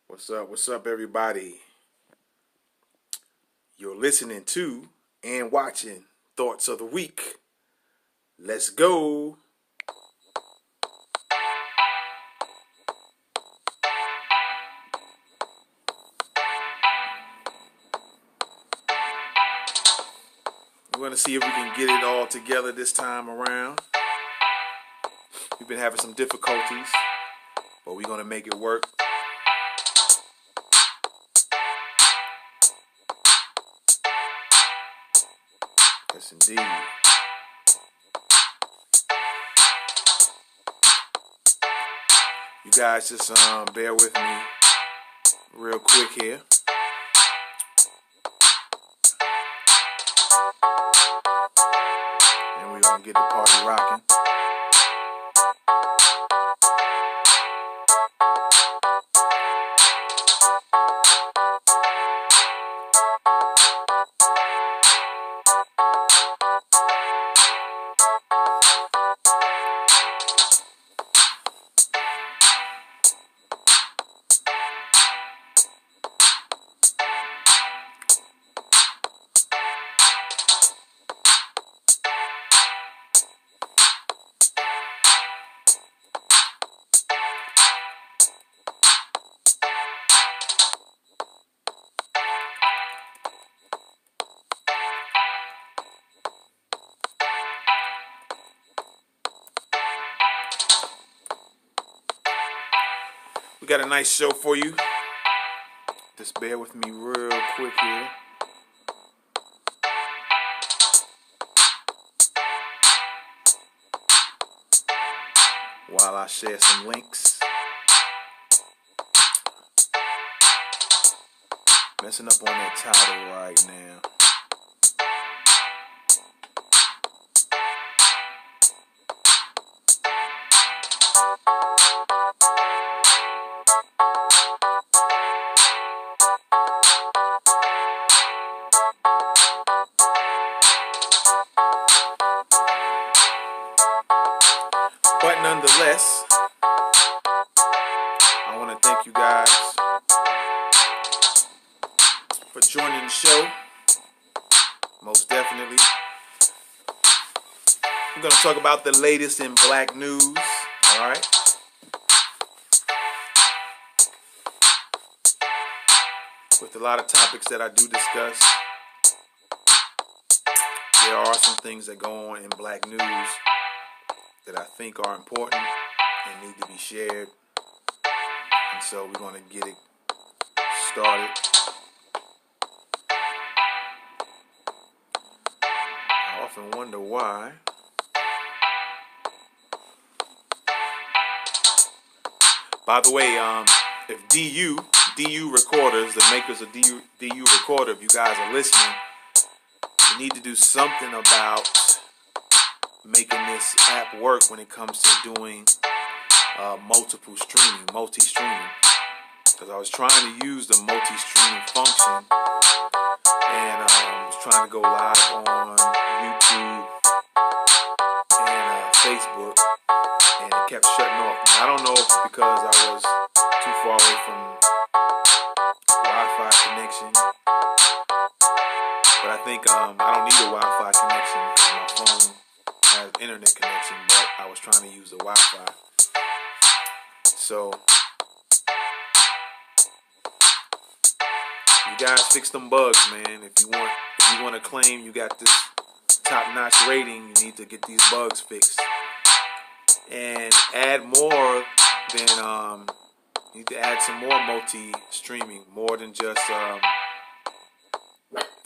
What's up? What's up, everybody? You're listening to and watching Thoughts of the Week. Let's go. We're going to see if we can get it all together this time around. We've been having some difficulties, but we're going to make it work. Yes, indeed. You guys just bear with me real quick here. And we're going to get the party rocking. We got a nice show for you. Just bear with me real quick here. While I share some links. Messing up on that title right now. But nonetheless, I want to thank you guys for joining the show. Most definitely. We're going to talk about the latest in black news. All right. With a lot of topics that I do discuss, there are some things that go on in black news that I think are important and need to be shared. And so we're going to get it started. I often wonder why by the way, if DU Recorders, the makers of DU Recorder, if you guys are listening, you need to do something about making this app work when it comes to doing multi-streaming. Because I was trying to use the multi-streaming function, and I was trying to go live on YouTube and Facebook, and it kept shutting off. And I don't know if it's because I was too far away from Wi-Fi connection, but I think I don't need a Wi-Fi connection because my phone has internet connection, but I was trying to use the Wi-Fi. So you guys fix them bugs, man. If you want to claim you got this top-notch rating, you need to get these bugs fixed and add more than you need to add some more multi-streaming, more than just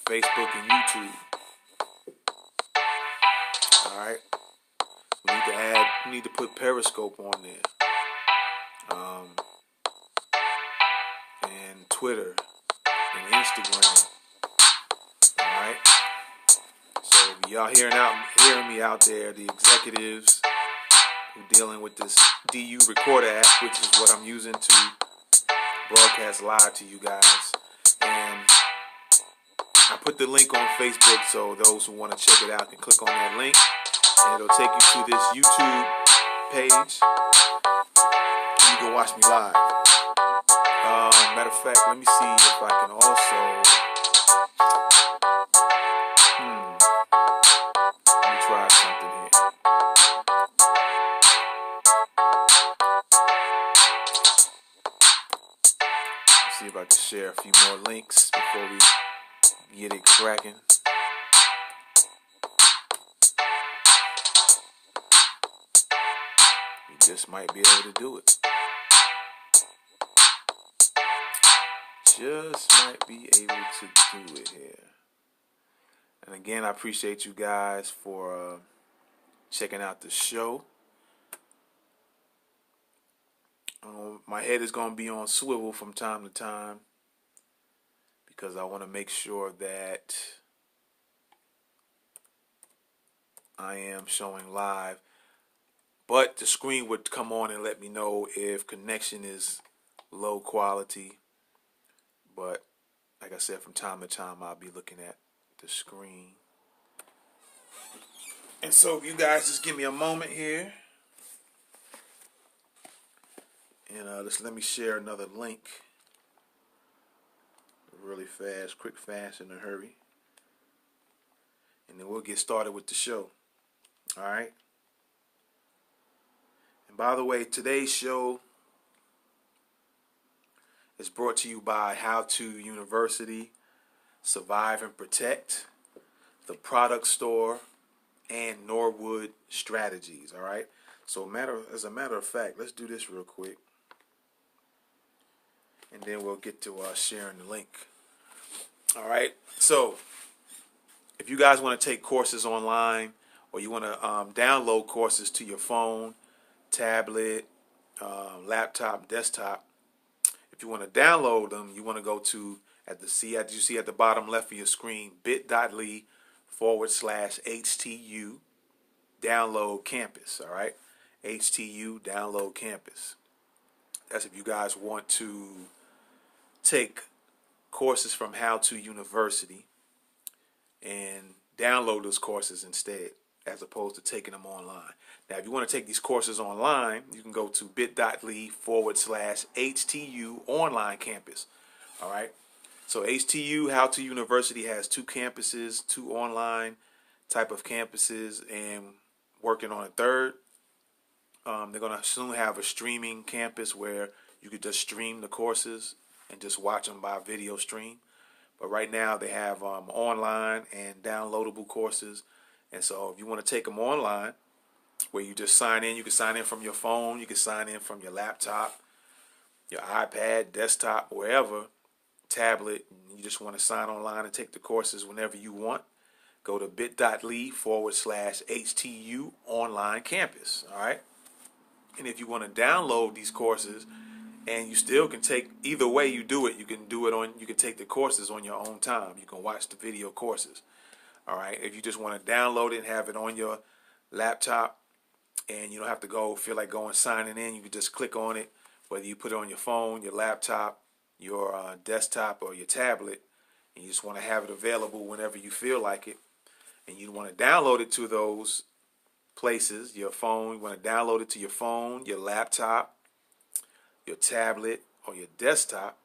Facebook and YouTube. All right, we need to put Periscope on there, and Twitter and Instagram. All right. So y'all hearing me out there, the executives who dealing with this DU Recorder app, which is what I'm using to broadcast live to you guys, and I put the link on Facebook so those who want to check it out can click on that link, and it'll take you to this YouTube page. You can watch me live. fact, let me see if I can also. Let me try something here. Let's see if I can share a few more links before we get it cracking. We just might be able to do it. Just might be able to do it here. And again, I appreciate you guys for checking out the show. My head is going to be on swivel from time to time because I want to make sure that I am showing live. But the screen would come on and let me know if connection is low quality. But like I said, from time to time, I'll be looking at the screen. And so if you guys just give me a moment here. And just let me share another link. Really fast, quick, fast, in a hurry. And then we'll get started with the show. Alright? And by the way, today's show is brought to you by How To University, Survive and Protect, The Product Store, and Norwood Strategies. Alright? So as a matter of fact, let's do this real quick. And then we'll get to sharing the link. All right. So if you guys want to take courses online, or you want to download courses to your phone, tablet, laptop, desktop, if you want to download them, you want to go to you see at the bottom left of your screen, bit.ly/HTU download campus. All right. HTU download campus. That's if you guys want to take courses from How To University and download those courses instead, as opposed to taking them online. Now, if you want to take these courses online, you can go to bit.ly/HTU online campus. All right. So HTU, How To University, has two campuses, two online type of campuses, and working on a third. They're going to soon have a streaming campus where you could just stream the courses and just watch them by video stream. But right now they have online and downloadable courses. And so if you want to take them online, where you just sign in, you can sign in from your phone, you can sign in from your laptop, your iPad, desktop, wherever, tablet, and you just want to sign online and take the courses whenever you want, go to bit.ly/HTU online campus. All right. And if you want to download these courses, and you still can take, either way you do it, you can take the courses on your own time. You can watch the video courses. All right. If you just want to download it and have it on your laptop, and you don't have to feel like going signing in, you can just click on it, whether you put it on your phone, your laptop, your desktop, or your tablet, and you just want to have it available whenever you feel like it, and you want to download it to those places, your phone, you want to download it to your phone, your laptop, your tablet, or your desktop,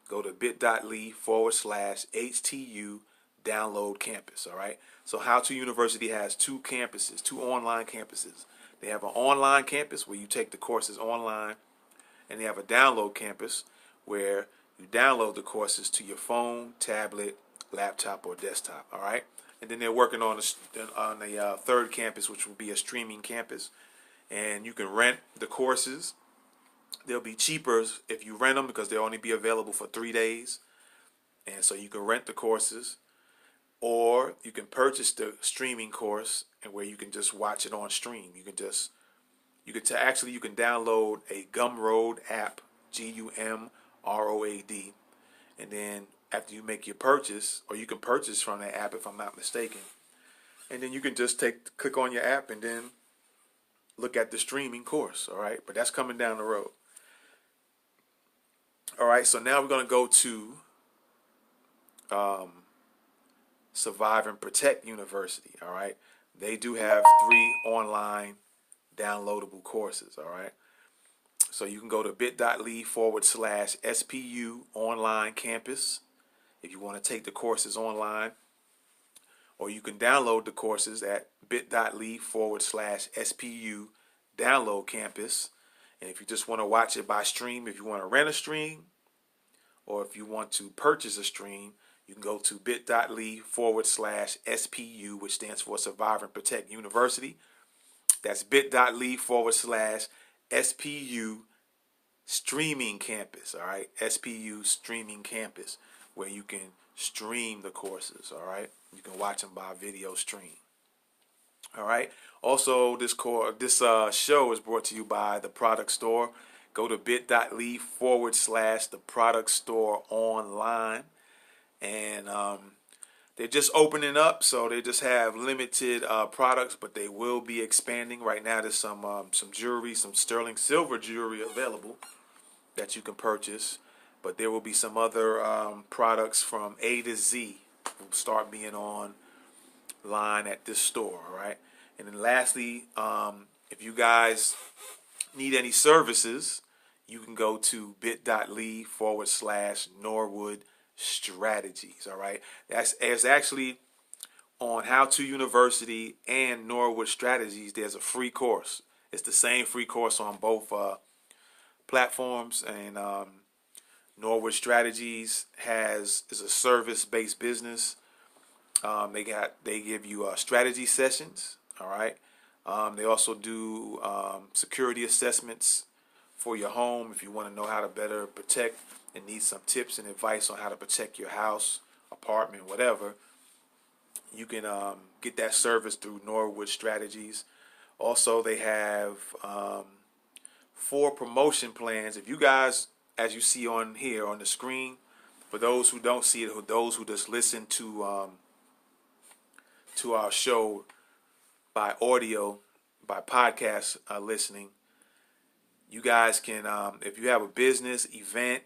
go to bit.ly/HTU download campus. All right. So How To University has two campuses, two online campuses. They have an online campus where you take the courses online, and they have a download campus where you download the courses to your phone, tablet, laptop, or desktop. All right. And then they're working on a third campus, which will be a streaming campus, and you can rent the courses. They'll be cheaper if you rent them because they'll only be available for 3 days. And so you can rent the courses, or you can purchase the streaming course, and where you can just watch it on stream. You can download a Gumroad app, Gumroad, and then after you make your purchase, or you can purchase from that app if I'm not mistaken, and then you can just click on your app and then look at the streaming course. All right, but that's coming down the road. All right, so now we're going to go to Survive and Protect University. All right, they do have 3 online downloadable courses. All right, So you can go to bit.ly/SPU online campus if you want to take the courses online, or you can download the courses at bit.ly/SPU download campus. And if you just want to watch it by stream, if you want to rent a stream, or if you want to purchase a stream, you can go to bit.ly/SPU, which stands for Survive and Protect University. That's bit.ly/SPU streaming campus. All right, SPU streaming campus, where you can stream the courses. All right, you can watch them by video stream. All right. Also, this show is brought to you by the Product Store. Go to bit.ly/the Product Store online, and they're just opening up, so they just have limited products, but they will be expanding. Right now, there's some jewelry, some sterling silver jewelry available that you can purchase, but there will be some other products from A to Z will start being online at this store. All right, and then lastly, if you guys need any services, you can go to bit.ly/Norwood Strategies. All right, it's actually on How to University and Norwood Strategies. There's a free course. It's the same free course on both platforms, and Norwood Strategies is a service-based business. They give you strategy sessions. All right. They also do security assessments for your home if you want to know how to better protect and need some tips and advice on how to protect your house, apartment, whatever. You can get that service through Norwood Strategies. Also, they have 4 promotion plans. If you guys, as you see on here on the screen, for those who don't see it, those who just listen to our show by audio, by podcast listening, you guys can, if you have a business, event,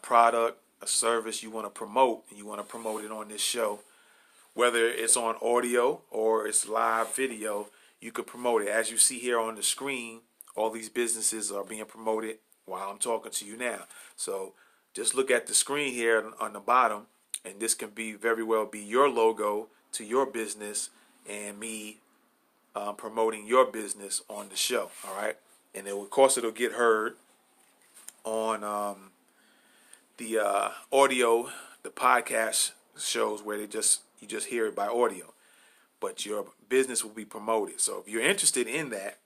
product, a service you want to promote, and you want to promote it on this show, whether it's on audio or it's live video, you could promote it. As you see here on the screen, all these businesses are being promoted while I'm talking to you now. So just look at the screen here on the bottom, and this can very well be your logo to your business and me promoting your business on the show. All right, and of course it'll get heard on the audio, the podcast shows where you just hear it by audio, but your business will be promoted. So if you're interested in that,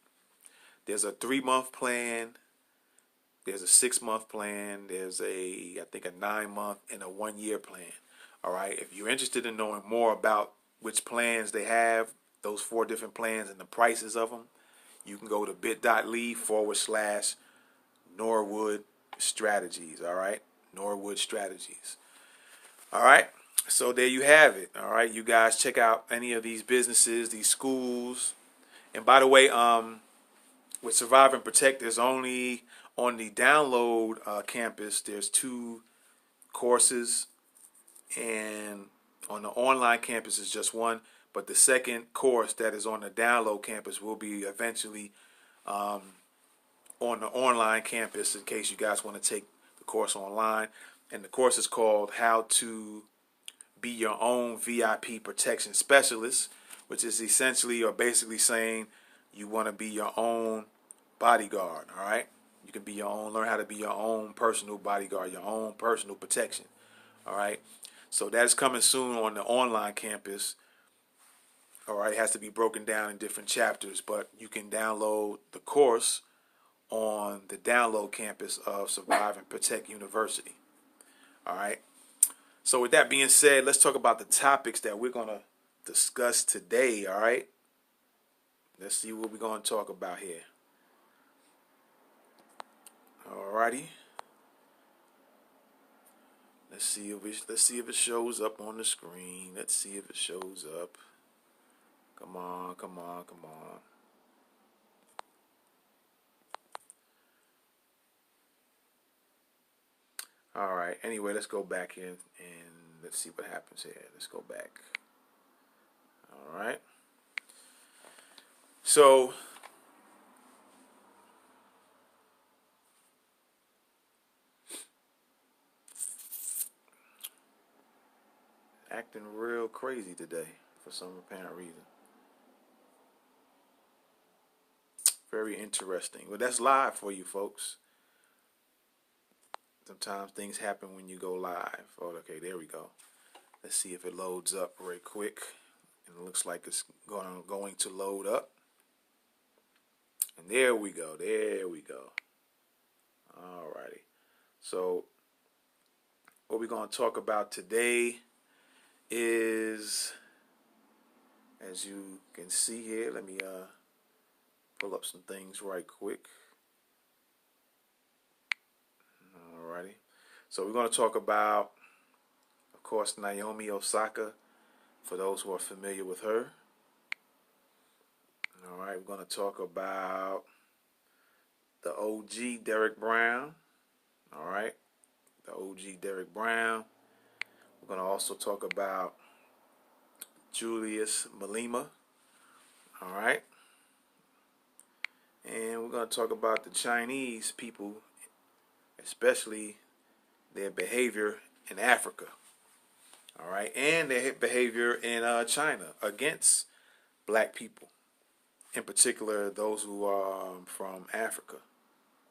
there's a 3-month plan, there's a 6-month plan, there's I think a 9-month and a 1-year plan. All right, if you're interested in knowing more about which plans they have, those 4 different plans and the prices of them, you can go to bit.ly/Norwood Strategies. All right, Norwood Strategies. All right, so there you have it. All right, you guys check out any of these businesses, these schools. And by the way, with Survive and Protect, there's only on the download campus, there's 2 courses, and on the online campus is just 1. But the second course that is on the download campus will be eventually on the online campus, in case you guys want to take the course online. And the course is called How to Be Your Own VIP Protection Specialist, which is essentially or basically saying you want to be your own bodyguard. All right, you can be your own, learn how to be your own personal bodyguard, your own personal protection. All right, so that is coming soon on the online campus. All right, it has to be broken down in different chapters, but you can download the course on the download campus of Survive and Protect University. All right, so with that being said, let's talk about the topics that we're going to discuss today. All right, let's see what we're going to talk about here. All righty, let's see if it shows up on the screen. Let's see if it shows up. Come on. All right. Anyway, let's go back in and let's see what happens here. Let's go back. All right. So acting real crazy today for some apparent reason. Very interesting. Well, that's live for you folks. Sometimes things happen when you go live. Oh, okay, there we go. Let's see if it loads up very quick. And it looks like it's going to load up. And there we go. There we go. Alrighty. So what we're going to talk about today is, as you can see here, let me pull up some things right quick. Alrighty. So we're going to talk about, of course, Naomi Osaka, for those who are familiar with her. Alright, we're going to talk about the OG Derrick Brown. Alright, the OG Derrick Brown. We're going to also talk about Julius Malema. Alright. And we're going to talk about the Chinese people, especially their behavior in Africa. Alright, and their behavior in China against black people. In particular, those who are from Africa.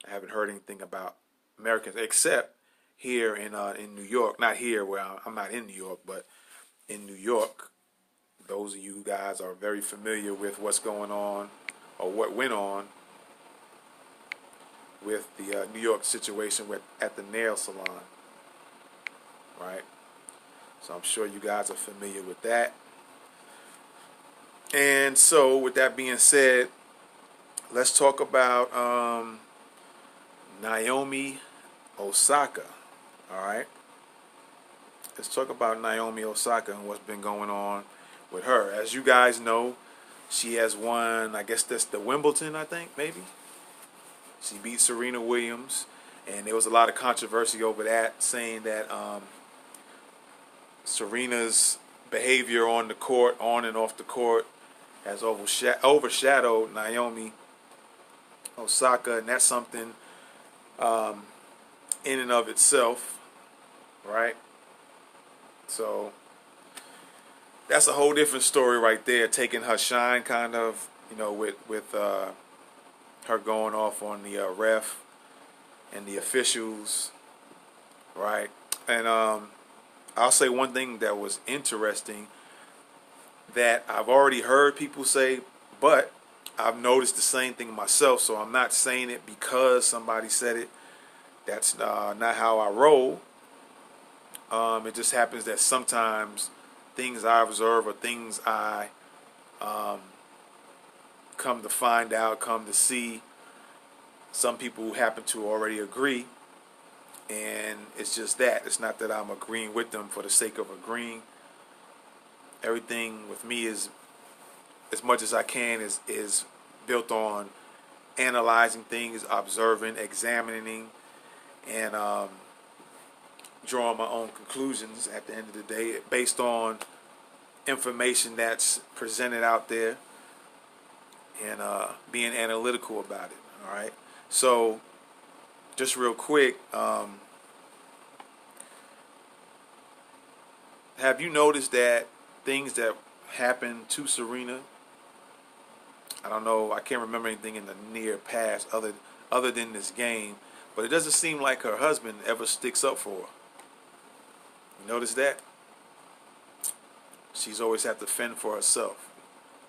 I haven't heard anything about Americans except here in New York. Not here where I'm not in New York, but in New York, those of you guys are very familiar with what's going on or what went on with the New York situation at the nail salon, right? So I'm sure you guys are familiar with that. And so with that being said, let's talk about Naomi Osaka. All right. Let's talk about Naomi Osaka and what's been going on with her. As you guys know, she has won, I guess that's the Wimbledon, I think, maybe. She beat Serena Williams, and there was a lot of controversy over that, saying that Serena's behavior on the court, on and off the court, has overshadowed Naomi Osaka, and that's something in and of itself, right? So that's a whole different story right there, taking her shine, kind of, with her going off on the ref and the officials, right? And I'll say one thing that was interesting that I've already heard people say, but I've noticed the same thing myself, so I'm not saying it because somebody said it. That's not how I roll. It just happens that sometimes things I observe or things I come to find out, come to see, some people happen to already agree, and it's just that. It's not that I'm agreeing with them for the sake of agreeing. Everything with me is, as much as I can, is built on analyzing things, observing, examining, and drawing my own conclusions at the end of the day based on information that's presented out there, and being analytical about it. All right. So, just real quick, have you noticed that things that happened to Serena, I don't know, I can't remember anything in the near past other than this game, but it doesn't seem like her husband ever sticks up for her. You notice that? She's always had to fend for herself.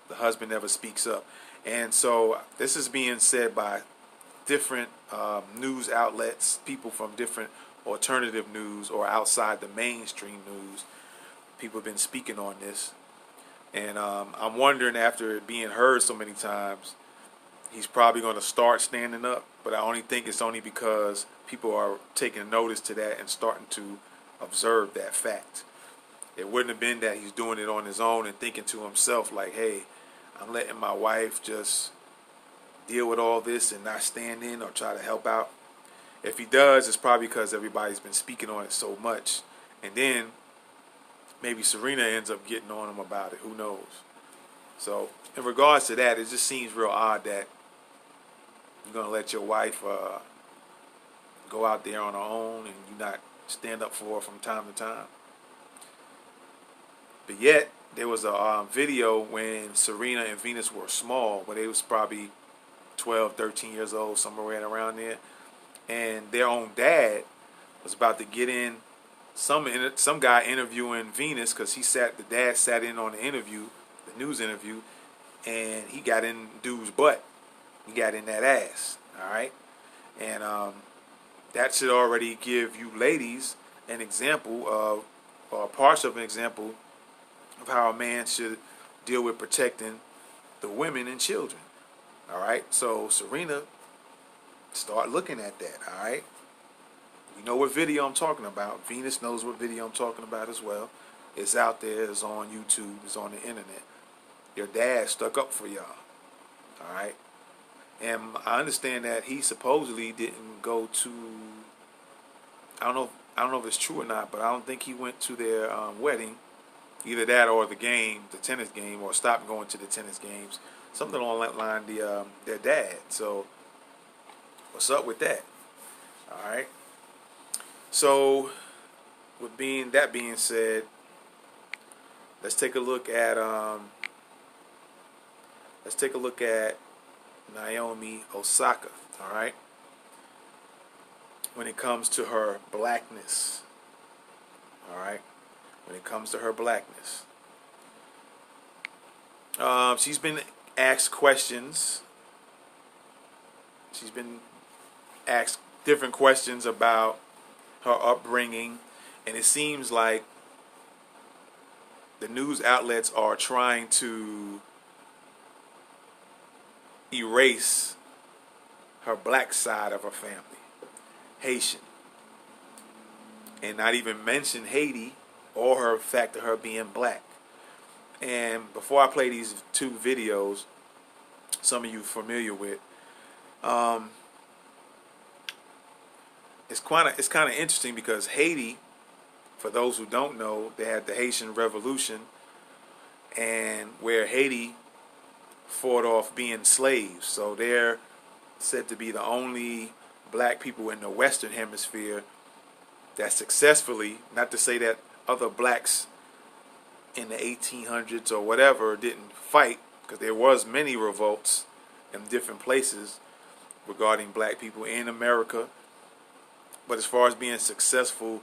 The husband never speaks up. And so this is being said by different news outlets, people from different alternative news or outside the mainstream news. People have been speaking on this. And I'm wondering, after it being heard so many times, he's probably going to start standing up. But I only think it's only because people are taking notice to that and starting to observe that fact. It wouldn't have been that he's doing it on his own and thinking to himself like, hey, I'm letting my wife just deal with all this and not stand in or try to help out. If he does, it's probably because everybody's been speaking on it so much. And then maybe Serena ends up getting on him about it. Who knows? So in regards to that, it just seems real odd that you're going to let your wife go out there on her own and you not stand up for her from time to time. But yet, there was a video when Serena and Venus were small, when they was probably 12, 13 years old, somewhere right around there. And their own dad was about to get in some guy interviewing Venus because the dad sat in on the interview, the news interview, and he got in dude's butt. He got in that ass. All right, and that should already give you ladies an example of, or parts of an example of how a man should deal with protecting the women and children. All right, so Serena, start looking at that. All right, you know what video I'm talking about. Venus knows what video I'm talking about as well. It's out there. It's on YouTube. It's on the internet. Your dad stuck up for y'all. All right, and I understand that he supposedly didn't go to. I don't know if it's true or not, but I don't think he went to their wedding. Either that or the game, the tennis game, or stopped going to the tennis games. Something along that line, their dad. So, what's up with that? All right. So, with that being said, let's take a look at Naomi Osaka. All right. When it comes to her blackness. All right. When it comes to her blackness. She's been asked questions. She's been asked different questions about her upbringing, and it seems like the news outlets are trying to erase her black side of her family, Haitian, and not even mention Haiti or her fact of her being black. And before I play these two videos, some of you familiar with, it's kind of interesting because Haiti, for those who don't know, they had the Haitian Revolution, and where Haiti fought off being slaves. So they're said to be the only black people in the Western Hemisphere that successfully, not to say that other blacks in the 1800s or whatever didn't fight, because there was many revolts in different places regarding black people in America. But as far as being successful,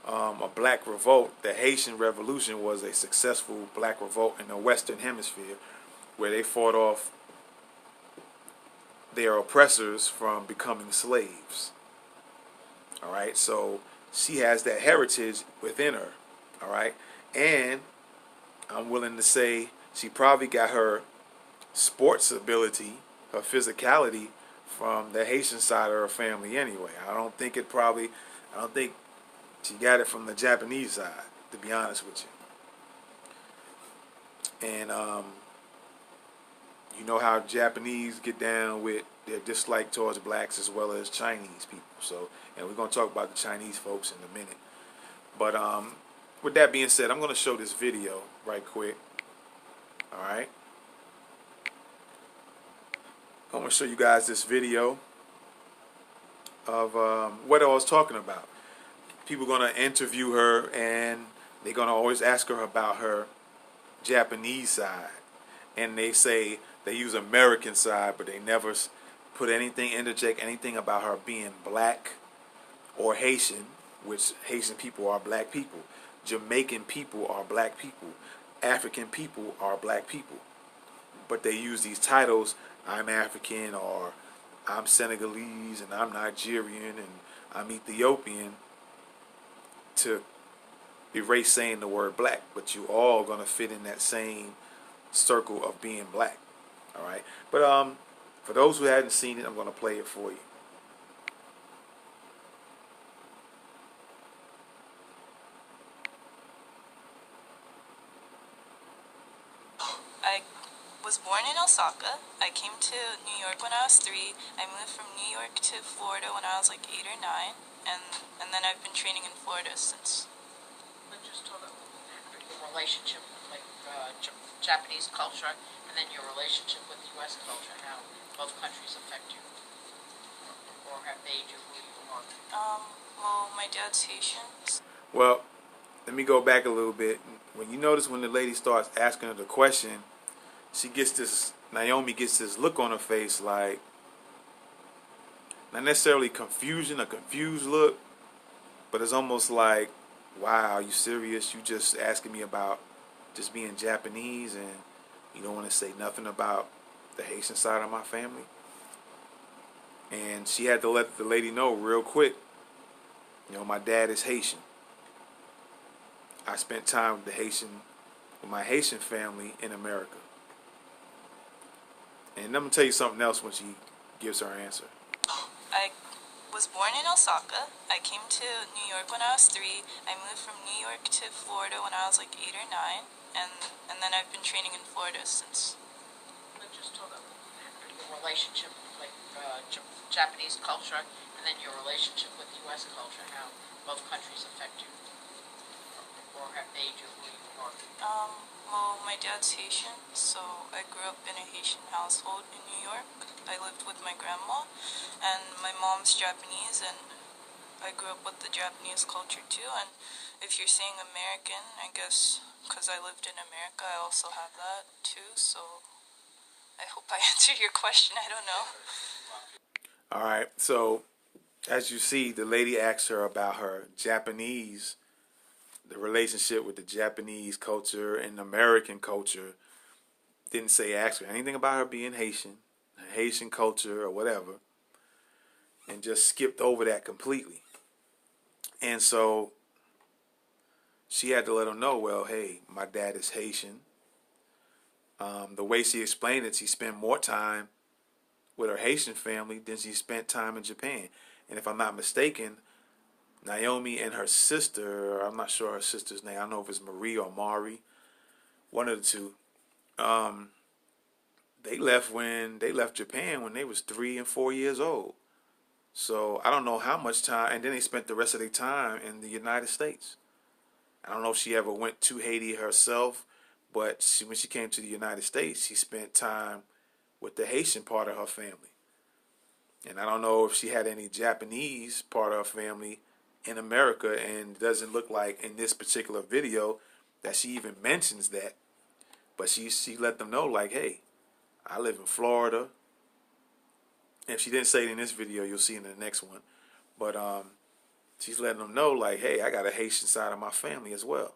a black revolt, the Haitian Revolution was a successful black revolt in the Western Hemisphere, where they fought off their oppressors from becoming slaves. All right, so she has that heritage within her. All right, and I'm willing to say she probably got her sports ability, her physicality, from the Haitian side of her family anyway. I don't think she got it from the Japanese side, to be honest with you. And you know how Japanese get down with their dislike towards blacks as well as Chinese people. So, and we're going to talk about the Chinese folks in a minute. But with that being said, I'm going to show this video right quick. All right. I'm going to show you guys this video of what I was talking about. People are going to interview her, and they're going to always ask her about her Japanese side. And they say they use American side, but they never interject anything about her being black or Haitian, which Haitian people are black people. Jamaican people are black people. African people are black people. But they use these titles, I'm African, or I'm Senegalese, and I'm Nigerian, and I'm Ethiopian, to erase saying the word black. But you all going to fit in that same circle of being black. All right. But for those who hadn't seen it, I'm going to play it for you. I was born in Osaka. I came to New York when I was 3. I moved from New York to Florida when I was like 8 or 9, and then I've been training in Florida since. But just talk about your relationship with Japanese culture, and then your relationship with U.S. culture, how both countries affect you, or have made you who you are. Well, my dad's Haitian. Well, let me go back a little bit. when you notice when the lady starts asking her the question, Naomi gets this look on her face like, not necessarily confusion, a confused look, but it's almost like, wow, are you serious? You just asking me about just being Japanese and you don't want to say nothing about the Haitian side of my family? And she had to let the lady know real quick, my dad is Haitian. I spent time with my Haitian family in America. And I'm going to tell you something else when she gives her answer. I was born in Osaka. I came to New York when I was 3. I moved from New York to Florida when I was like 8 or 9. And then I've been training in Florida since. But just talk about your relationship, like Japanese culture, and then your relationship with U.S. culture, how both countries affect you, or have made you who you are. Well, my dad's Haitian, so I grew up in a Haitian household in New York. I lived with my grandma, and my mom's Japanese, and I grew up with the Japanese culture too. And if you're saying American, I guess because I lived in America, I also have that too. So I hope I answered your question. I don't know. All right, so as you see, the lady asks her about her Japanese, the relationship with the Japanese culture and American culture. Didn't ask her anything about her being Haitian, Haitian culture or whatever, and just skipped over that completely. And so she had to let him know, well, hey, my dad is Haitian. The way she explained it, she spent more time with her Haitian family than she spent time in Japan. And if I'm not mistaken, Naomi and her sister, I'm not sure her sister's name, I don't know if it's Marie or Mari, one of the two, they left Japan when they was 3 and 4 years old. So I don't know how much time, and then they spent the rest of their time in the United States. I don't know if she ever went to Haiti herself, but when she came to the United States, she spent time with the Haitian part of her family. And I don't know if she had any Japanese part of her family in America, and it doesn't look like in this particular video that she even mentions that. But she let them know, like, hey, I live in Florida. And if she didn't say it in this video, you'll see it in the next one. But she's letting them know, like, hey, I got a Haitian side of my family as well.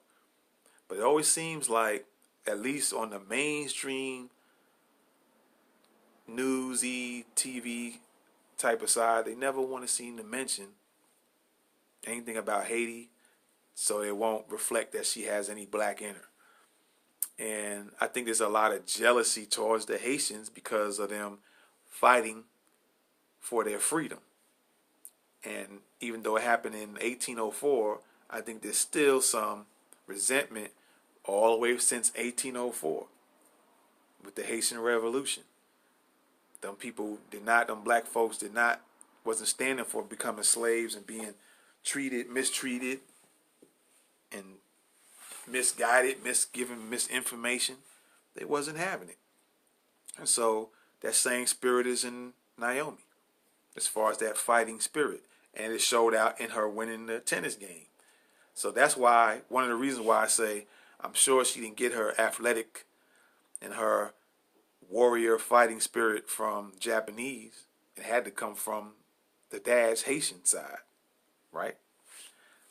But it always seems like, at least on the mainstream newsy TV type of side, they never want to seem to mention anything about Haiti, so it won't reflect that she has any black in her. And I think there's a lot of jealousy towards the Haitians because of them fighting for their freedom. And even though it happened in 1804, I think there's still some resentment all the way since 1804 with the Haitian Revolution. Them black folks wasn't standing for becoming slaves and being mistreated, and misguided, given misinformation. They wasn't having it. And so that same spirit is in Naomi, as far as that fighting spirit. And it showed out in her winning the tennis game. So that's why, one of the reasons why I say, I'm sure she didn't get her athletic and her warrior fighting spirit from Japanese. It had to come from the dad's Haitian side, right?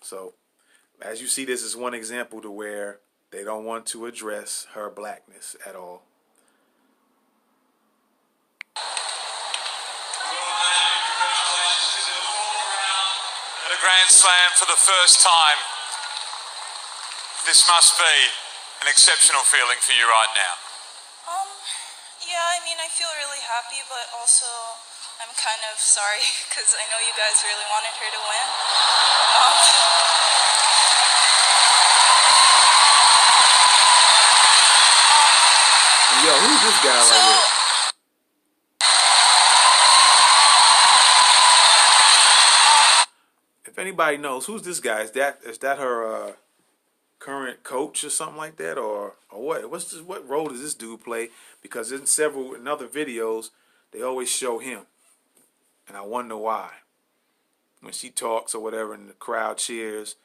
So, as you see, this is one example to where they don't want to address her blackness at all. At a Grand Slam for the first time. This must be an exceptional feeling for you right now. Yeah, I mean, I feel really happy, but also I'm kind of sorry because I know you guys really wanted her to win. Yo, who's this guy right here? If anybody knows, who's this guy? Is that her current coach or something like that, or what? What role does this dude play? Because in other videos, they always show him, and I wonder why. When she talks or whatever, and the crowd cheers,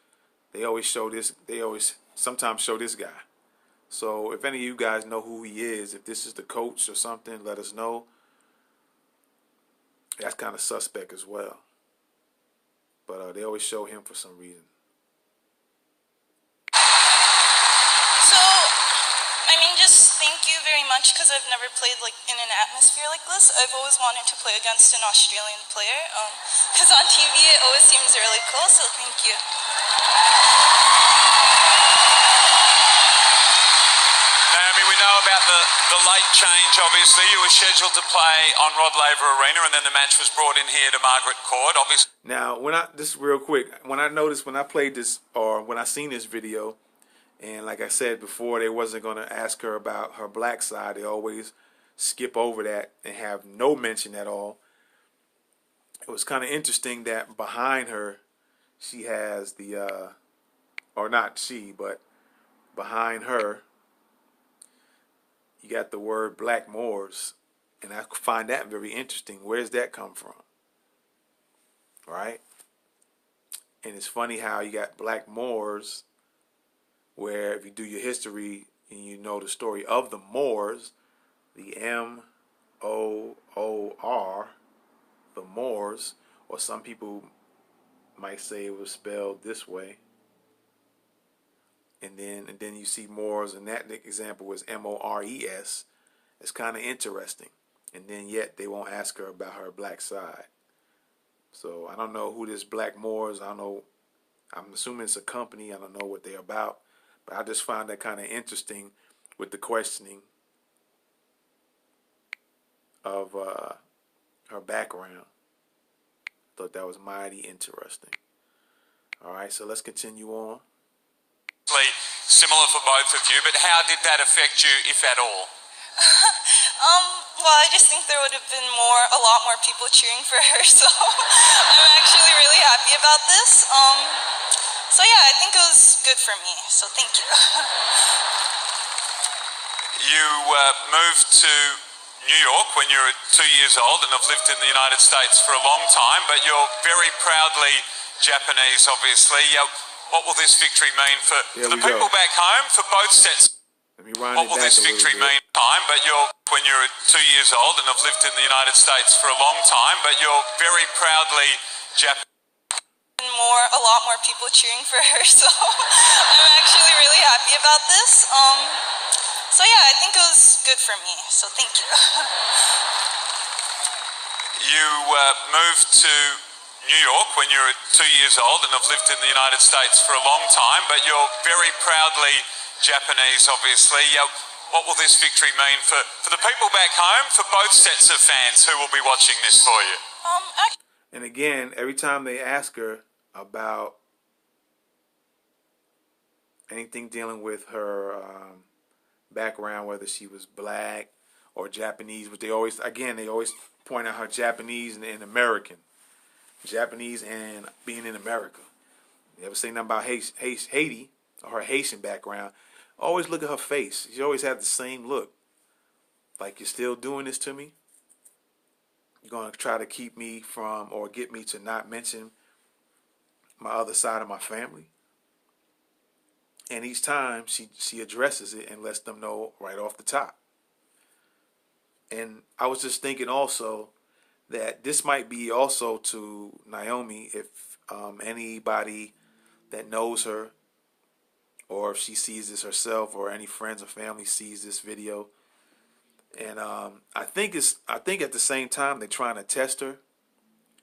they always show this. They always sometimes show this guy. So if any of you guys know who he is, if this is the coach or something, let us know. That's kind of suspect as well. But they always show him for some reason. So, I mean, just thank you very much, because I've never played like in an atmosphere like this. I've always wanted to play against an Australian player, because on TV it always seems really cool, so thank you. Naomi, we know about the late change, obviously. You were scheduled to play on Rod Laver Arena, and then the match was brought in here to Margaret Court, obviously. Now, this real quick, when I played this, or when I seen this video, and like I said before, they wasn't going to ask her about her black side. They always skip over that and have no mention at all. It was kind of interesting that behind her, she has the, or not she, but behind her, you got the word Black Moors, and I find that very interesting. Where's that come from? Right? And it's funny how you got Black Moors, where if you do your history and you know the story of the Moors, the M-O-O-R, the Moors, or some people might say it was spelled this way. And then you see Moors, and that example was M-O-R-E-S. It's kind of interesting. And then yet they won't ask her about her black side. So I don't know who this Black Moors, I don't know. I'm assuming it's a company. I don't know what they're about. But I just found that kind of interesting with the questioning of her background. Thought that was mighty interesting. All right, so let's continue on. Similar for both of you, but how did that affect you, if at all? Well, I just think there would have been a lot more people cheering for her, so I'm actually really happy about this. So yeah, I think it was good for me, so thank you. You moved to New York when you were 2 years old and have lived in the United States for a long time, but you're very proudly Japanese, obviously. What will this victory mean for the people back home, for both sets? What will this victory mean? But when you were 2 years old and have lived in the United States for a long time, but you're very proudly Japanese. A lot more people cheering for her, so I'm actually really happy about this. So yeah, I think it was good for me, so thank you. You moved to New York when you were 2 years old and have lived in the United States for a long time, but you're very proudly Japanese, obviously. What will this victory mean for the people back home, for both sets of fans who will be watching this for you? And again, every time they ask her about anything dealing with her background, whether she was black or Japanese, but they always point out her Japanese and American. Japanese and being in America. You ever say nothing about Haiti or her Haitian background? Always look at her face. She always had the same look. Like, you're still doing this to me? You're going to try to keep me from, or get me to not mention my other side of my family? And each time she addresses it and lets them know right off the top. And I was just thinking also that this might be also to Naomi, if anybody that knows her, or if she sees this herself, or any friends or family sees this video. And I think at the same time they're trying to test her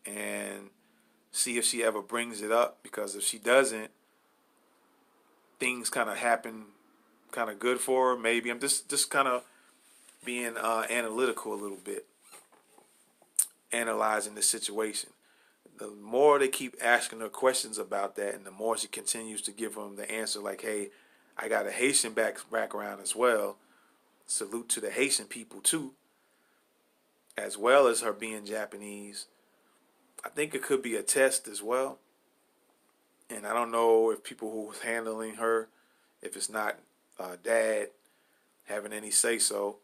and see if she ever brings it up, because if she doesn't, things kind of happen kind of good for her. Maybe I'm just kind of being analytical a little bit, analyzing the situation. The more they keep asking her questions about that, and the more she continues to give them the answer like, hey, I got a Haitian background as well. Salute to the Haitian people too, as well as her being Japanese. I think it could be a test as well. And I don't know if people who was handling her, if it's not dad having any say-so,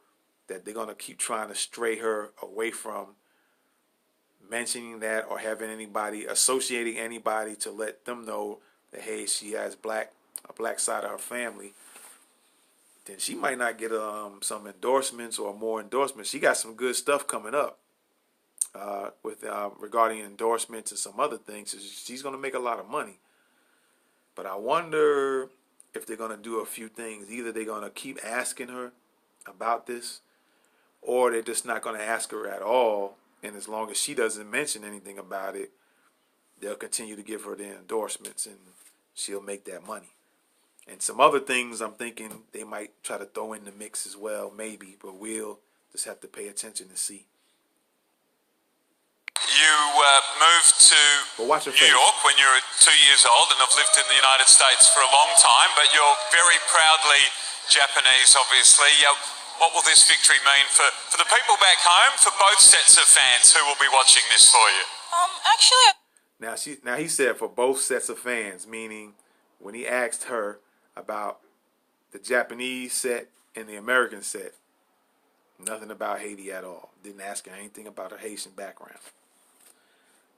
that they're going to keep trying to stray her away from mentioning that, or having anybody, associating anybody to let them know that, hey, she has black a black side of her family, then she might not get some endorsements or more endorsements. She got some good stuff coming up with regarding endorsements and some other things. She's going to make a lot of money. But I wonder if they're going to do a few things. Either they're going to keep asking her about this, or they're just not going to ask her at all. And as long as she doesn't mention anything about it, they'll continue to give her the endorsements and she'll make that money. And some other things I'm thinking they might try to throw in the mix as well, maybe, but we'll just have to pay attention and see. You moved to New York when you were 2 years old and have lived in the United States for a long time, but you're very proudly Japanese, obviously. What will this victory mean for the people back home, for both sets of fans who will be watching this for you? Actually, Now he said for both sets of fans, meaning when he asked her about the Japanese set and the American set, nothing about Haiti at all. Didn't ask her anything about her Haitian background.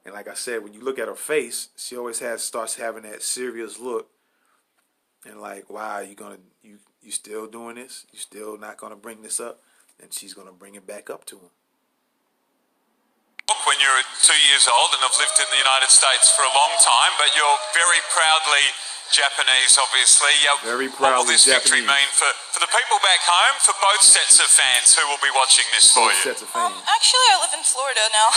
And like I said, when you look at her face, she always starts having that serious look, and like, wow, you still doing this? You still not gonna bring this up? And she's gonna bring it back up to him. When you were 2 years old and have lived in the United States for a long time, but you're very proudly Japanese, obviously. Very proudly What will this victory Japanese. mean for the people back home, for both sets of fans who will be watching this for Both you? sets of fans. actually, I live in Florida now.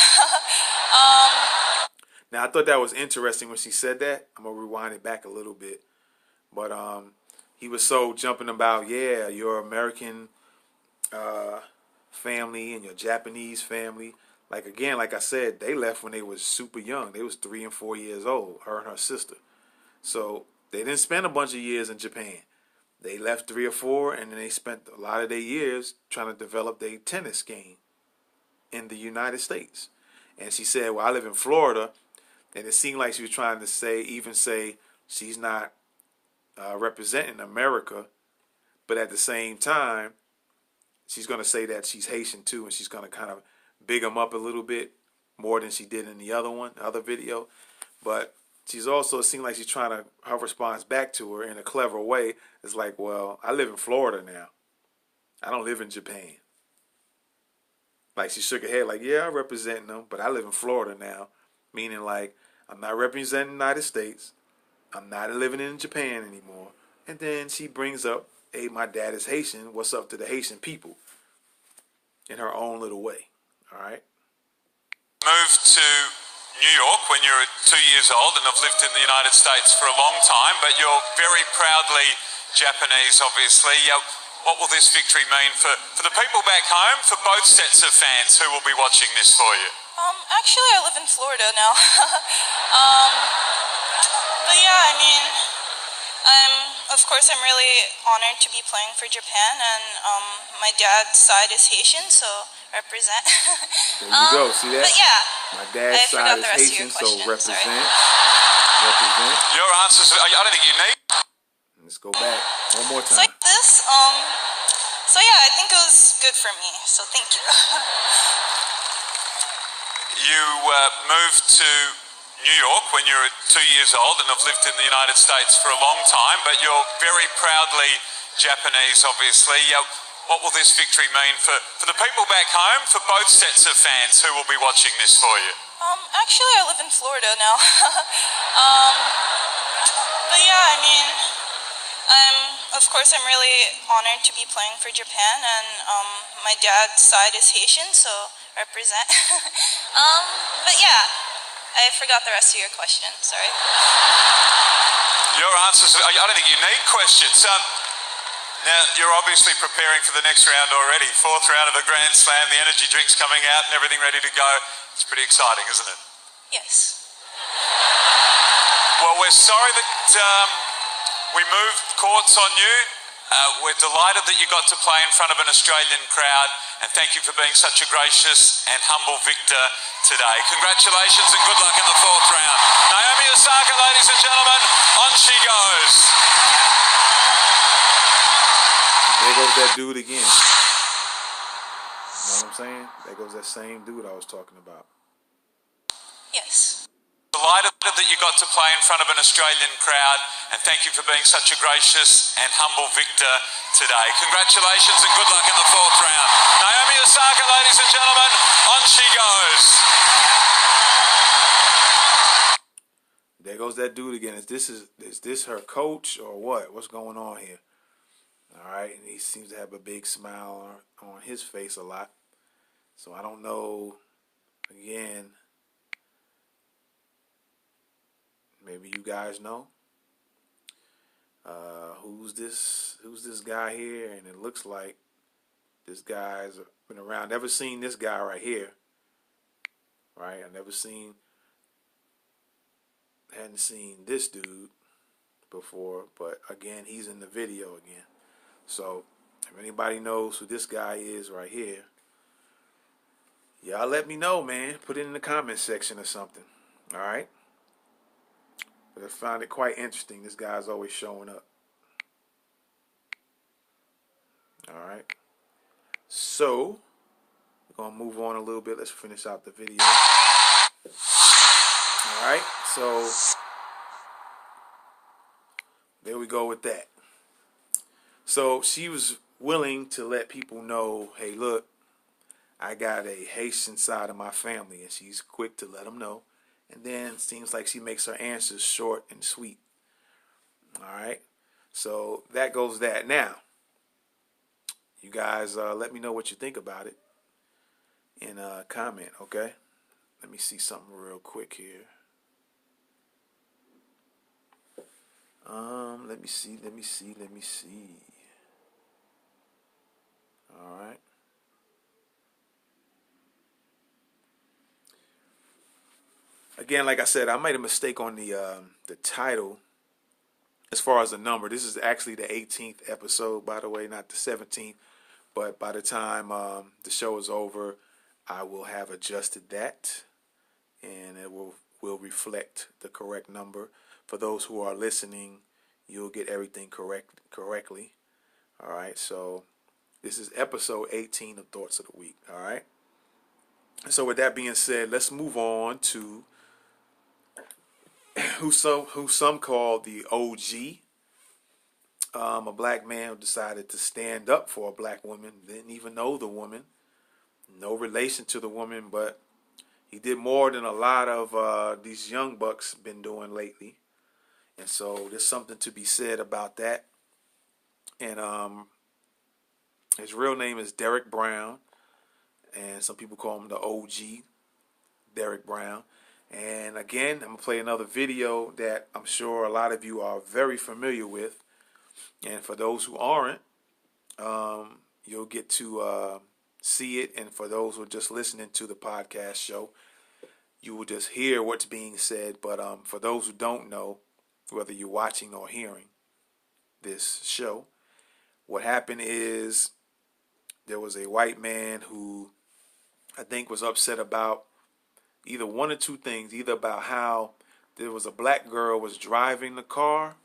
Now I thought that was interesting when she said that. I'm gonna rewind it back a little bit, but he was so jumping about, yeah, your American family and your Japanese family. Like again, like I said, they left when they was super young. They was 3 and 4 years old, her and her sister. So they didn't spend a bunch of years in Japan. They left 3 or 4, and then they spent a lot of their years trying to develop their tennis game in the United States. And she said, well, I live in Florida. And it seemed like she was trying to say she's not representing America. But at the same time, she's going to say that she's Haitian too. And she's going to kind of big them up a little bit more than she did in the other video. But she's also, it seemed like she's trying to, her response back to her in a clever way is like, well, I live in Florida now. I don't live in Japan. Like she shook her head like, yeah, I'm representing them, but I live in Florida now. Meaning like, I'm not representing the United States. I'm not living in Japan anymore. And then she brings up, hey, my dad is Haitian. What's up to the Haitian people? In her own little way. All right? Moved to New York when you were 2 years old and have lived in the United States for a long time, but you're very proudly Japanese, obviously. What will this victory mean for the people back home, for both sets of fans who will be watching this for you? Actually, I live in Florida now. But yeah, I mean, of course, I'm really honored to be playing for Japan, and my dad's side is Haitian, so represent. There you go, see that? But yeah, My dad's I forgot side the is rest of Haitian, your so question, represent. sorry. Represent. Your answers, I don't think you need. Let's go back one more So time. like this, so yeah, I think it was good for me, so thank you. You moved to New York when you were 2 years old and have lived in the United States for a long time, but you're very proudly Japanese, obviously. What will this victory mean for the people back home, for both sets of fans who will be watching this for you? Actually, I live in Florida now. But yeah, I mean, of course, I'm really honored to be playing for Japan, and my dad's side is Haitian, so represent. But yeah, I forgot the rest of your question, sorry. Your answers, I don't think you need questions. Now, you're obviously preparing for the next round already. 4th round of the Grand Slam, the energy drinks coming out and everything ready to go. It's pretty exciting, isn't it? Yes. Well, we're sorry that we moved courts on you. We're delighted that you got to play in front of an Australian crowd, and thank you for being such a gracious and humble victor today. Congratulations and good luck in the 4th round. Naomi Osaka, ladies and gentlemen, on she goes. There goes that dude again. You know what I'm saying? There goes that same dude I was talking about. Yes. delighted that you got to play in front of an Australian crowd, and thank you for being such a gracious and humble victor today. Congratulations and good luck in the fourth round. Naomi Osaka, ladies and gentlemen, on she goes. There goes that dude again. Is this her coach or what? What's going on here? All right, and he seems to have a big smile on his face a lot. So I don't know. Again, maybe you guys know who's this guy here, and it looks like this guy's been around. Never seen this guy right here. Right, I hadn't seen this dude before, but again, he's in the video again. So if anybody knows who this guy is right here, y'all let me know, man. Put it in the comment section or something. All right. But I found it quite interesting. This guy's always showing up. All right. So we're gonna move on a little bit. Let's finish out the video. All right. So there we go with that. So she was willing to let people know, hey, look, I got a Haitian side of my family, and she's quick to let them know. And then it seems like she makes her answers short and sweet. All right. So that goes that. Now, you guys let me know what you think about it in a comment, okay? Let me see something real quick here. Let me see. All right. Again, like I said, I made a mistake on the title as far as the number. This is actually the 18th episode, by the way, not the 17th. But by the time the show is over, I will have adjusted that, and it will reflect the correct number. For those who are listening, you'll get everything correctly. All right, so this is episode 18 of Thoughts of the Week. All right. So with that being said, let's move on to who some call the OG. A black man who decided to stand up for a black woman. Didn't even know the woman. No relation to the woman, but he did more than a lot of these young bucks been doing lately. And so there's something to be said about that. And his real name is Derrick Brown. And some people call him the OG, Derrick Brown. And again, I'm going to play another video that I'm sure a lot of you are very familiar with. And for those who aren't, you'll get to see it. And for those who are just listening to the podcast show, you will just hear what's being said. But for those who don't know, whether you're watching or hearing this show, what happened is there was a white man who I think was upset about either one or two things, either about how there was a black girl was driving the car,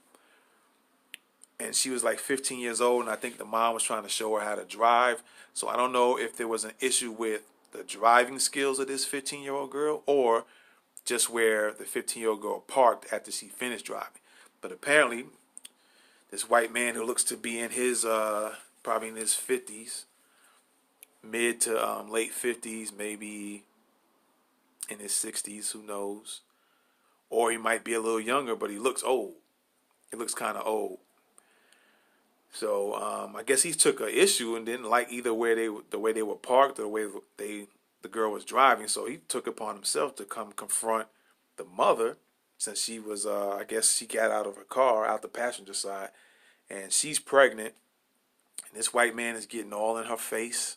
and she was like 15 years old, and I think the mom was trying to show her how to drive. So I don't know if there was an issue with the driving skills of this 15-year-old girl or just where the 15-year-old girl parked after she finished driving. But apparently, this white man who looks to be in his, probably in his 50s, mid to late 50s, maybe in his 60s, who knows. Or he might be a little younger, but he looks old. He looks kind of old. So I guess he took an issue and didn't like either the way they were parked or the way the girl was driving. So he took upon himself to come confront the mother, since she was, I guess she got out of her car, out the passenger side, and she's pregnant. And this white man is getting all in her face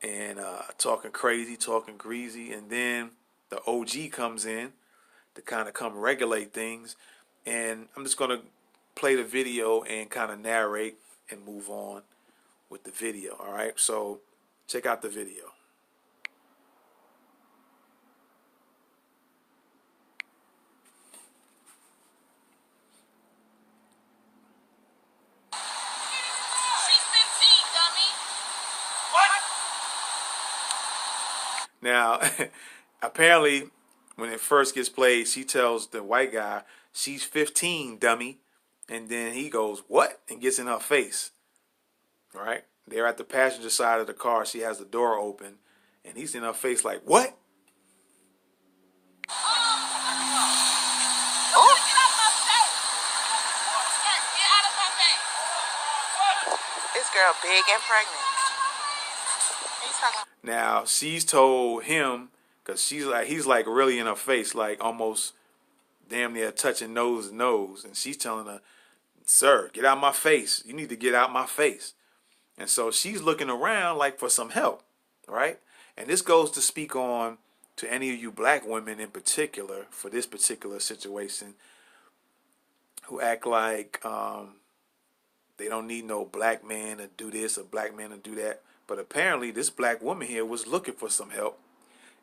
and talking crazy, talking greasy. And then the OG comes in to kind of come regulate things. And I'm just going to play the video and kind of narrate and move on with the video. All right, so check out the video. Now, apparently, when it first gets played, she tells the white guy, she's 15, dummy. And then he goes, what? And gets in her face. Right? They're at the passenger side of the car. She has the door open. And he's in her face like, what? This girl big and pregnant. He's talking. Now, she's told him, because he's like really in her face, like almost damn near touching nose to nose. And she's telling her, sir, get out my face. You need to get out my face. And so she's looking around like for some help, right? And this goes to speak on to any of you black women in particular for this particular situation who act like they don't need no black man to do this or black man to do that. But apparently this black woman here was looking for some help.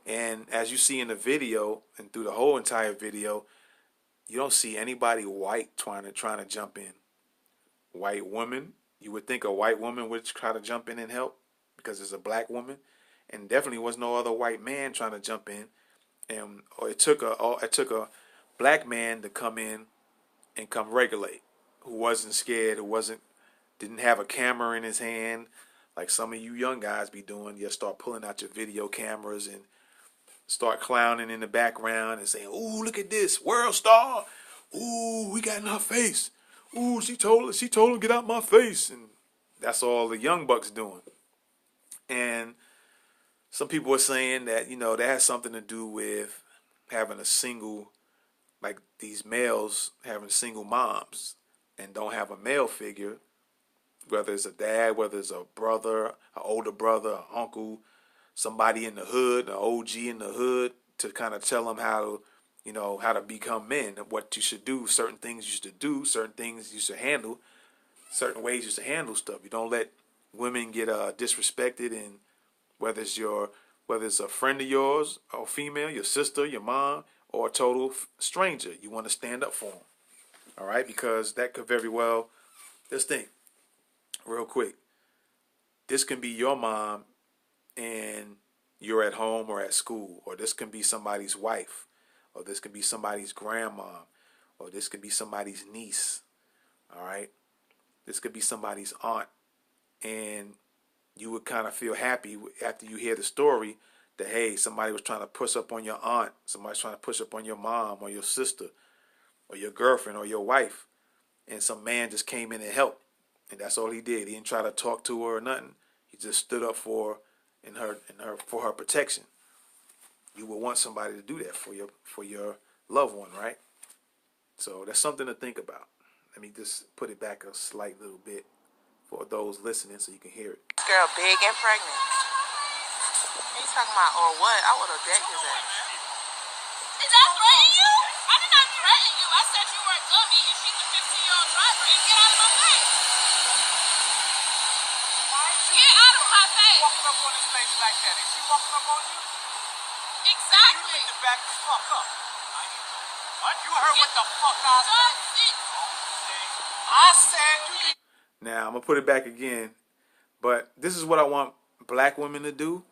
And as you see in the video and through the whole entire video, you don't see anybody white trying to jump in. White woman, you would think a white woman would try to jump in and help because it's a black woman, and definitely was no other white man trying to jump in. And it took a black man to come in and come regulate, who wasn't scared, didn't have a camera in his hand like some of you young guys be doing. You start pulling out your video cameras and start clowning in the background and saying, "Ooh, look at this world star! Ooh, we got in her face! Ooh, she told him get out my face!" And that's all the young bucks doing. And some people are saying that that has something to do with having a single, like these males having single moms and don't have a male figure, whether it's a dad, whether it's a brother, an older brother, an uncle, somebody in the hood, an OG in the hood, to kind of tell them how to become men, and what you should do, certain things you should do, certain things you should handle, certain ways you should handle stuff. You don't let women get disrespected, and whether it's a friend of yours, or female, your sister, your mom, or a total stranger, you want to stand up for them. All right, because that could very well, just think, real quick, this can be your mom and you're at home or at school, or this can be somebody's wife, or this can be somebody's grandma, or this could be somebody's niece. All right, this could be somebody's aunt, and you would kind of feel happy after you hear the story that, hey, somebody was trying to push up on your aunt, somebody's trying to push up on your mom or your sister or your girlfriend or your wife, and some man just came in and helped, and that's all he did. He didn't try to talk to her or nothing. He just stood up for her protection. You would want somebody to do that for your loved one, right? So that's something to think about. Let me just put it back a slight little bit for those listening so you can hear it. This girl big and pregnant. He's talking about, or what? I would have decked his ass. Did I threaten you? I did not threaten you. I said you were a dummy and she's a 15-year-old driver and get out of my face. Get out of my face. Walking up on his face like that. Is she walking up on you? Exactly. You need to back the fuck up. What? You heard what the fuck I said? I said you need. Now I'm gonna put it back again, but this is what I want black women to do.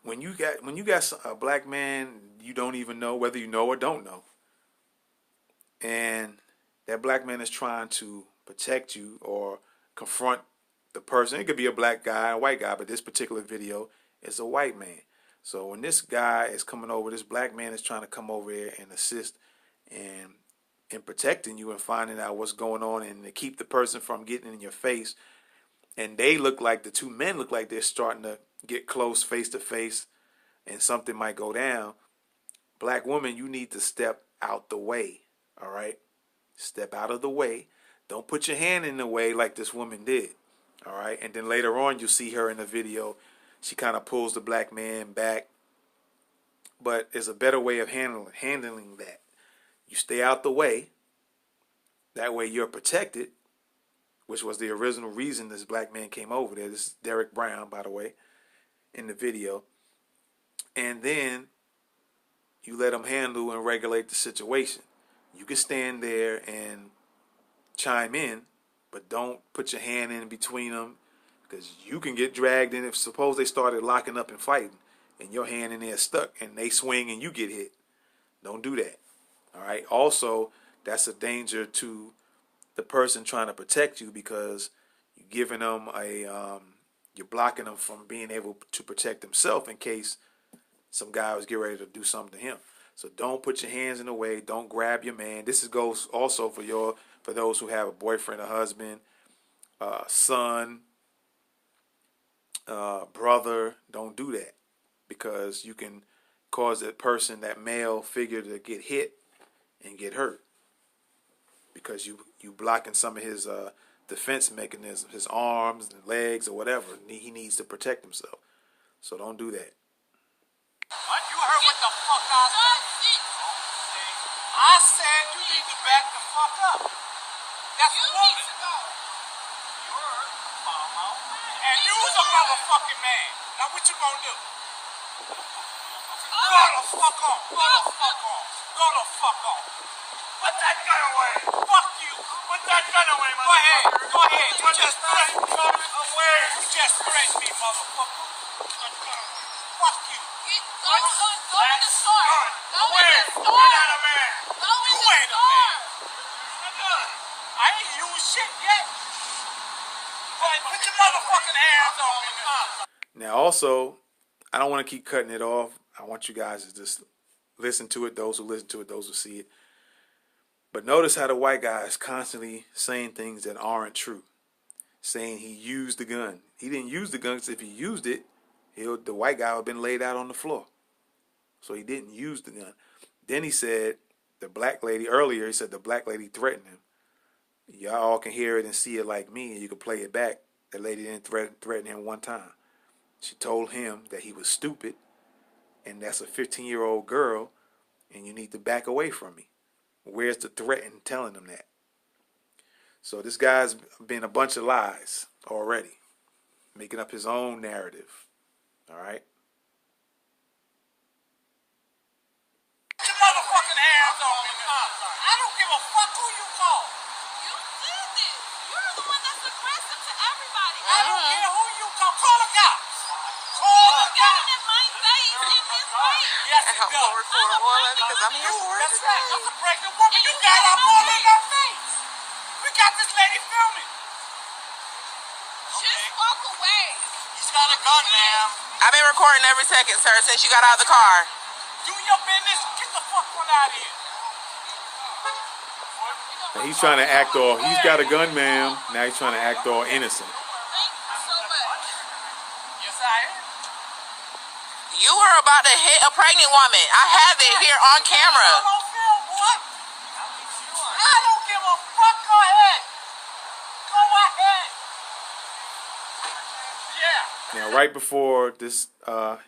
When you got a black man you don't even know, whether you know or don't know, and that black man is trying to protect you or confront the person. It could be a black guy, a white guy, but this particular video is a white man. So when this guy is coming over, this black man is trying to come over here and assist in protecting you and finding out what's going on and to keep the person from getting in your face. And the two men look like they're starting to get close face to face and something might go down. Black woman, you need to step out the way, all right? Step out of the way. Don't put your hand in the way like this woman did, all right? And then later on, you'll see her in the video. She kind of pulls the black man back. But there's a better way of handling that. You stay out the way. That way you're protected, which was the original reason this black man came over there. This is Derrick Brown, by the way, in the video. And then you let him handle and regulate the situation. You can stand there and chime in, but don't put your hand in between them, because you can get dragged in. If suppose they started locking up and fighting, and your hand in there stuck, and they swing and you get hit. Don't do that. All right. Also, that's a danger to the person trying to protect you because you're giving them you're blocking them from being able to protect himself in case some guy was getting ready to do something to him. So don't put your hands in the way. Don't grab your man. This goes also for those who have a boyfriend, a husband, son, brother. Don't do that because you can cause that person, that male figure, to get hit and get hurt because you blocking some of his defense mechanisms, his arms and legs or whatever. He needs to protect himself. So don't do that. What? You heard what the fuck I said? I said you need to back the fuck up. That's a woman. You're mama. And you's a motherfucking man. Now what you gonna do? Go the fuck on. Go the fuck on. Go the fuck on. Put that gun away. Fuck you. Put that gun away, motherfucker. Go ahead. Go ahead. You just threatened me. Away. You just threatened me, motherfucker. Fuck you. Go in the store. Go in the store. You're not a man. Go in You the ain't a store. man. I ain't used shit yet. Put your motherfucking hands on me. Now, also, I don't want to keep cutting it off. I want you guys to just listen to it, those who listen to it, those who see it. But notice how the white guy is constantly saying things that aren't true, saying he used the gun. He didn't use the gun because if he used it, the white guy would have been laid out on the floor. So he didn't use the gun. Then he said the black lady, earlier he said the black lady threatened him. Y'all all can hear it and see it like me, and you can play it back. That lady didn't threaten him one time. She told him that he was stupid, and that's a 15-year-old girl, and you need to back away from me. Where's the threat in telling him that? So this guy's been a bunch of lies already, making up his own narrative. All right? Put your motherfucking hands on me. I don't give a fuck who you call. You did this. You're the one that's aggressive to everybody. I don't care who you call. Call the cops. Call the You got cops. it in my face, in his face. Yes, And it I'm does. gonna record all of it because I'm here for it That's right. today. I'm a pregnant woman. You got up all in her face. We got this lady filming. Just walk away. He's got a gun, ma'am. I've been recording every second, sir, since you got out of the car. Do your business. Get the fuck on out of here. And he's trying to act all, he's got a gun, ma'am. Now he's trying to act all innocent. Thank you so much. Yes, I am. You were about to hit a pregnant woman. I have it here on camera. I don't feel what? I don't give a fuck. Go ahead. Go ahead. Yeah. Now, right before this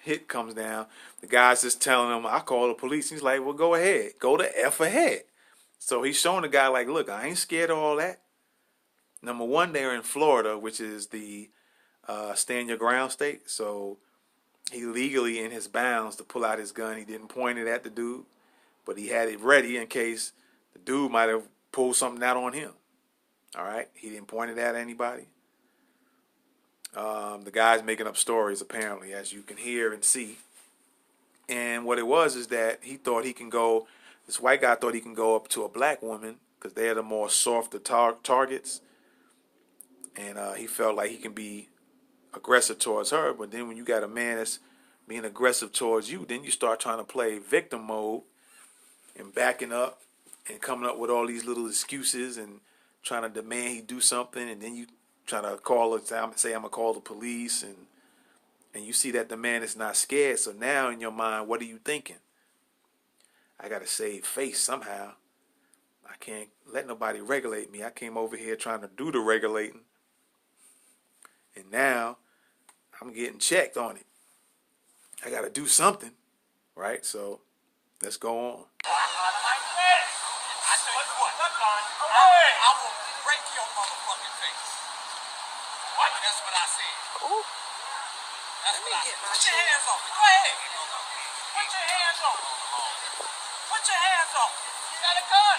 hit comes down, the guy's just telling him, I call the police. He's like, well, go ahead. Go the F ahead. So he's showing the guy like, look, I ain't scared of all that. Number one, they're in Florida, which is the stand your ground state. So he legally in his bounds to pull out his gun. He didn't point it at the dude, but he had it ready in case the dude might have pulled something out on him. All right? He didn't point it at anybody. The guy's making up stories, apparently, as you can hear and see. And what it was is that he thought he can go, this white guy thought he can go up to a black woman because they're the more softer targets. And he felt like he can be aggressive towards her. But then when you got a man that's being aggressive towards you, then you start trying to play victim mode and backing up and coming up with all these little excuses and trying to demand he do something. And then you trying to say I'm going to call the police. And you see that the man is not scared. So now in your mind, what are you thinking? I got to save face somehow. I can't let nobody regulate me. I came over here trying to do the regulating. And now I'm getting checked on it. I got to do something. Right? So let's go on. I tell you what, I will break your motherfucking face. What? That's what I said. Ooh. That's Let what me I get said. my Put your shit. hands on me. Go ahead. Put your hands on me. Put your hands on me. You got a gun.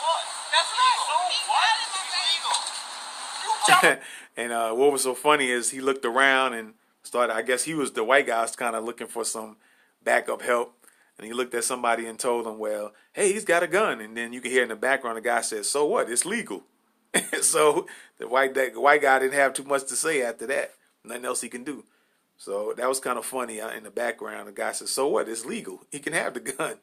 What? That's right. So what? It's illegal. You jump. And what was so funny is he looked around and started. I guess the white guy was kind of looking for some backup help, and he looked at somebody and told him, "Well, hey, he's got a gun." And then you can hear in the background the guy says, "So what? It's legal." So the white guy didn't have too much to say after that. Nothing else he can do. So that was kind of funny. In the background, the guy says, "So what? It's legal. He can have the gun."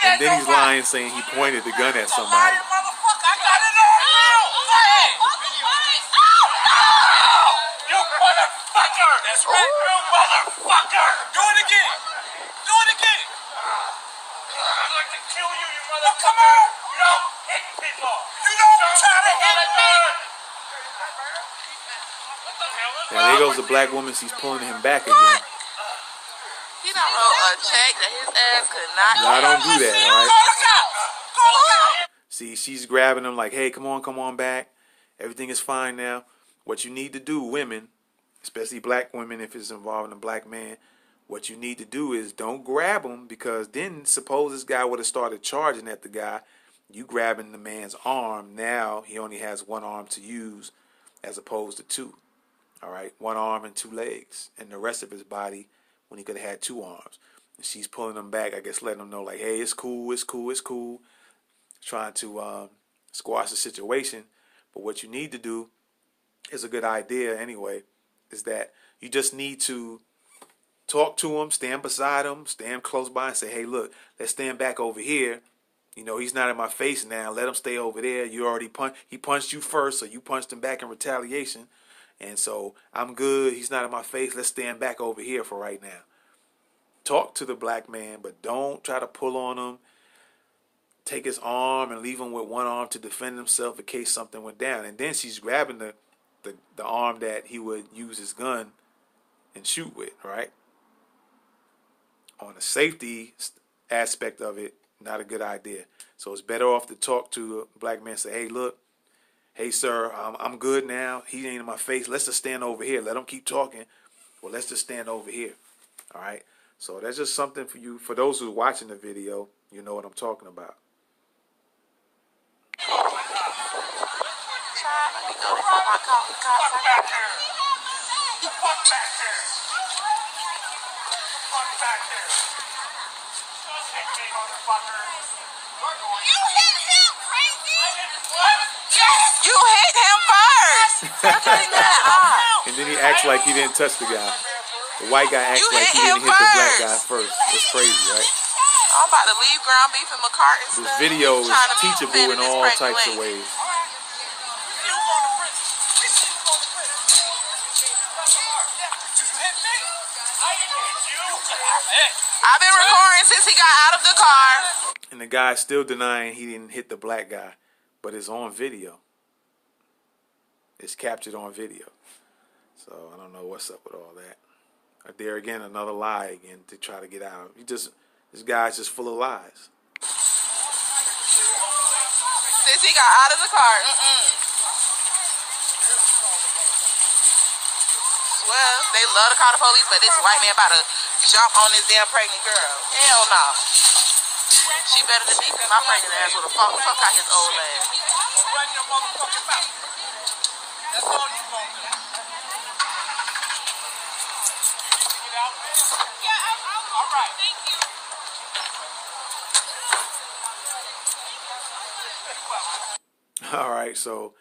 And then he's lying, saying he pointed the gun at somebody. You motherfucker! That's right, you motherfucker! Do it again! Do it again! I'd like to kill you, you motherfucker! Come on! You don't hit people! You don't try to hit me! Now there goes the black woman. She's pulling him back again. He done wrote a check that his ass could not. Now don't do that, all right? Go look out! See, she's grabbing him like, "Hey, come on back. Everything is fine now." What you need to do, women, especially black women, if it's involving a black man, what you need to do is don't grab him, because then suppose this guy would have started charging at the guy. You grabbing the man's arm. Now he only has one arm to use as opposed to two. All right, one arm and two legs, and the rest of his body when he could have had two arms. And she's pulling him back, I guess, letting him know like, "Hey, it's cool, it's cool, it's cool." Trying to squash the situation. But what you need to do is a good idea anyway, is that you just need to talk to him, stand beside him, stand close by and say, "Hey, look, let's stand back over here. You know, he's not in my face now. Let him stay over there. You already he punched you first, so you punched him back in retaliation. And so I'm good. He's not in my face. Let's stand back over here for right now." Talk to the black man, but don't try to pull on him. Take his arm and leave him with one arm to defend himself in case something went down. And then she's grabbing the arm that he would use his gun and shoot with, right? On the safety aspect of it, not a good idea. So it's better off to talk to a black man and say, "Hey, look, hey, sir, I'm good now. He ain't in my face. Let's just stand over here. Let him keep talking. Well, let's just stand over here." All right? So that's just something for you. For those who are watching the video, you know what I'm talking about. You hit him first. And then he acts like he didn't touch the guy. The white guy acts like he didn't hit the black guy first. It's crazy, right? I'm about to leave ground beef and McCartney stuff. This video is teachable in all types of ways. I've been recording since he got out of the car. And the guy's still denying he didn't hit the black guy. But it's on video. It's captured on video. So I don't know what's up with all that. There again, another lie again to try to get out. This guy's just full of lies. Since he got out of the car. Well, they love to call the police, but this white man about to jump on this damn pregnant girl. Hell no. She better than me, because my pregnant ass would have fuck out his old ass. Run your motherfucking mouth. That's all you gonna do. Get out, man. Yeah, All right. thank you. All right, so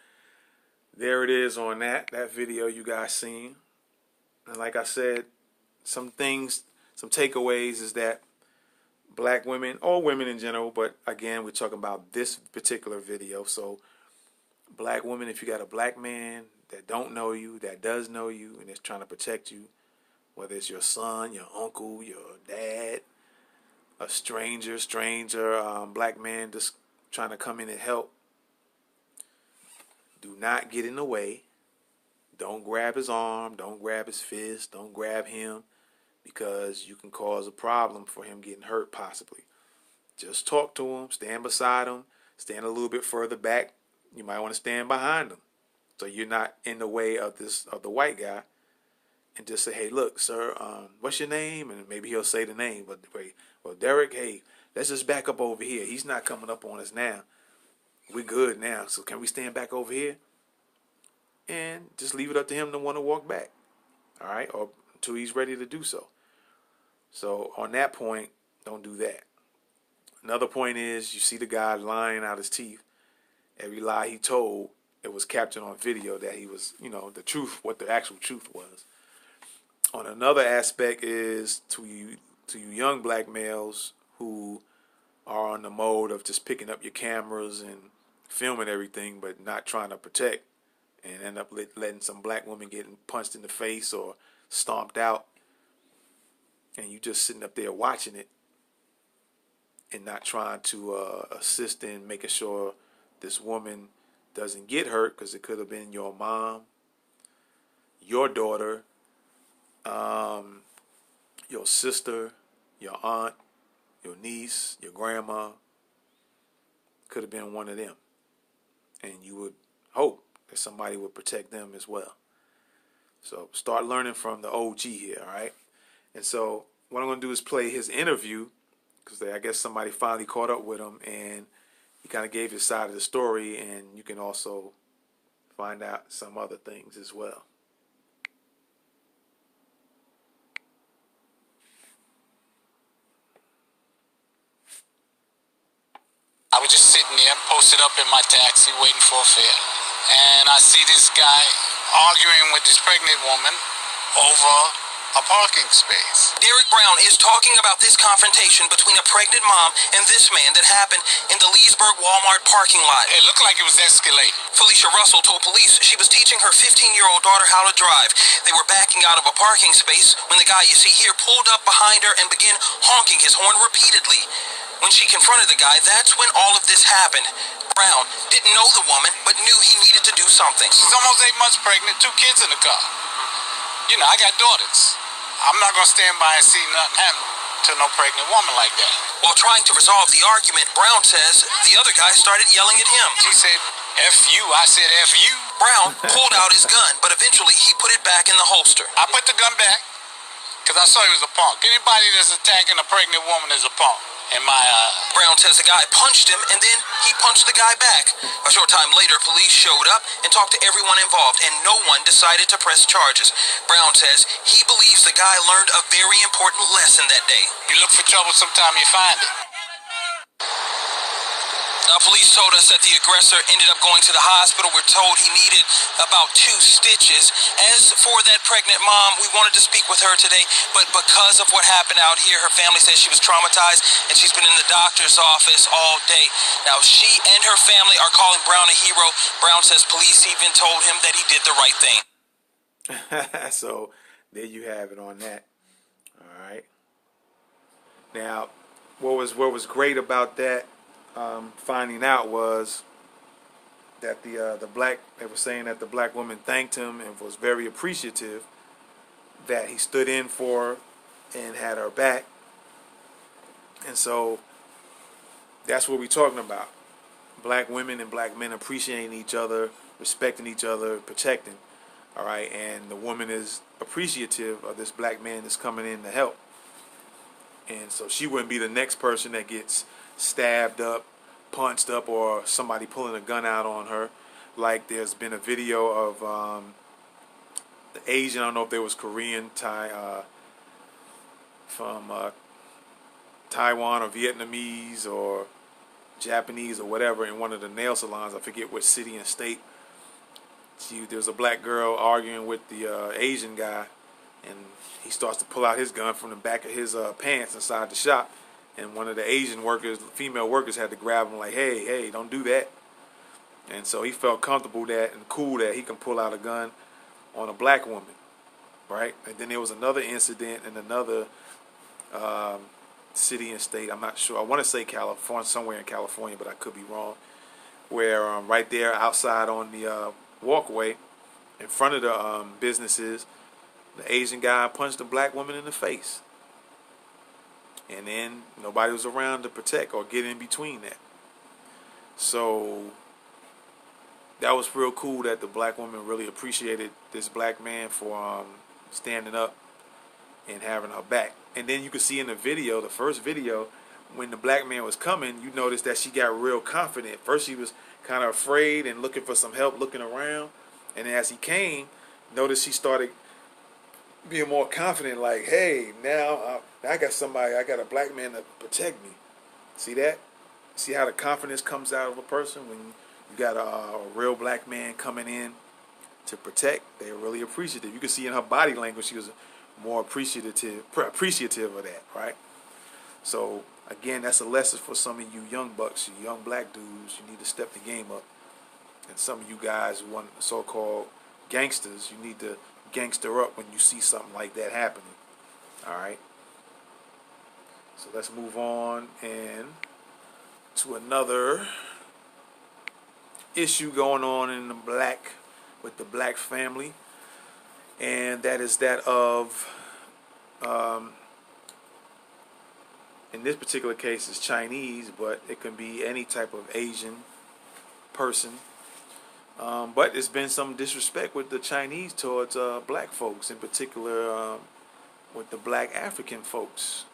there it is on that video you guys seen. And like I said, some takeaways is that black women, or women in general, but again, we're talking about this particular video. So black women, if you got a black man that don't know you, that does know you, and is trying to protect you, whether it's your son, your uncle, your dad, a stranger, black man just trying to come in and help, do not get in the way. Don't grab his arm, don't grab his fist, don't grab him, because you can cause a problem for him getting hurt possibly. Just talk to him, stand beside him, stand a little bit further back. You might want to stand behind him so you're not in the way of the white guy, and just say, "Hey, look, sir, what's your name?" And maybe he'll say the name. But wait, well, Derrick, hey, let's just back up over here. He's not coming up on us now. we're good now. So can we stand back over here? And just leave it up to him to want to walk back. All right? Or until he's ready to do so. So on that point, don't do that. Another point is you see the guy lying out his teeth. Every lie he told, it was captured on video that he was, the truth, what the actual truth was. On another aspect is to you young black males who are on the mode of just picking up your cameras and filming everything, but not trying to protect, and end up letting some black woman getting punched in the face or stomped out, and you just sitting up there watching it and not trying to assist in making sure this woman doesn't get hurt, because it could have been your mom, your daughter, your sister, your aunt, your niece, your grandma. Could have been one of them. And you would hope that somebody would protect them as well. So start learning from the OG here, all right? And so what I'm going to do is play his interview, because I guess somebody finally caught up with him, and he kind of gave his side of the story, and you can also find out some other things as well. I was just sitting there, posted up in my taxi, waiting for a fare. And I see this guy arguing with this pregnant woman over a parking space. Derrick Brown is talking about this confrontation between a pregnant mom and this man that happened in the Leesburg Walmart parking lot. It looked like it was escalating. Felicia Russell told police she was teaching her 15-year-old daughter how to drive. They were backing out of a parking space when the guy you see here pulled up behind her and began honking his horn repeatedly. When she confronted the guy, that's when all of this happened. Brown didn't know the woman, but knew he needed to do something. She's almost 8 months pregnant, 2 kids in the car. You know, I got daughters. I'm not going to stand by and see nothing happen to no pregnant woman like that. While trying to resolve the argument, Brown says the other guy started yelling at him. She said, F you. I said, F you. Brown pulled out his gun, but eventually he put it back in the holster. I put the gun back because I saw he was a punk. Anybody that's attacking a pregnant woman is a punk. In my Brown says the guy punched him, and then he punched the guy back. A short time later, police showed up and talked to everyone involved, and no one decided to press charges. Brown says he believes the guy learned a very important lesson that day. You look for trouble, sometime you find it. Police told us that the aggressor ended up going to the hospital. We're told he needed about 2 stitches. As for that pregnant mom, we wanted to speak with her today, but because of what happened out here, her family says she was traumatized, and she's been in the doctor's office all day. Now, she and her family are calling Brown a hero. Brown says police even told him that he did the right thing. So, there you have it on that. All right. Now, what was great about that, finding out, was that they were saying that the black woman thanked him and was very appreciative that he stood in for her and had her back. And so that's what we're talking about. Black women and black men appreciating each other, respecting each other, protecting. All right, and the woman is appreciative of this black man that's coming in to help. And so she wouldn't be the next person that gets stabbed up, punched up, or somebody pulling a gun out on her. Like there's been a video of the Asian, I don't know if there was Korean, from Taiwan or Vietnamese or Japanese or whatever, in one of the nail salons. I forget which city and state. There was a black girl arguing with the Asian guy, and he starts to pull out his gun from the back of his pants inside the shop. And one of the Asian workers, female workers, had to grab him like, hey, don't do that. And so he felt comfortable that and cool that he can pull out a gun on a black woman, right? And then there was another incident in another city and state. I'm not sure. I want to say California, somewhere in California, but I could be wrong. Where right there outside on the walkway in front of the businesses, the Asian guy punched a black woman in the face. And then nobody was around to protect or get in between that. So that was real cool that the black woman really appreciated this black man for standing up and having her back. And then you could see in the video, the first video, when the black man was coming, you noticed that she got real confident. First she was kind of afraid and looking for some help, looking around. And as he came, notice he started being more confident, like, hey, now I got somebody, I got a black man to protect me. See that? See how the confidence comes out of a person when you got a real black man coming in to protect? They're really appreciative. You can see in her body language she was more appreciative of that, right? So again, that's a lesson for some of you young bucks, you young black dudes. You need to step the game up. And some of you guys who want so-called gangsters, you need to gangster up when you see something like that happening. All right. So let's move on and to another issue going on in with the black family, and that is that of in this particular case it's Chinese, but it can be any type of Asian person. But there's been some disrespect with the Chinese towards black folks, in particular with the black African folks.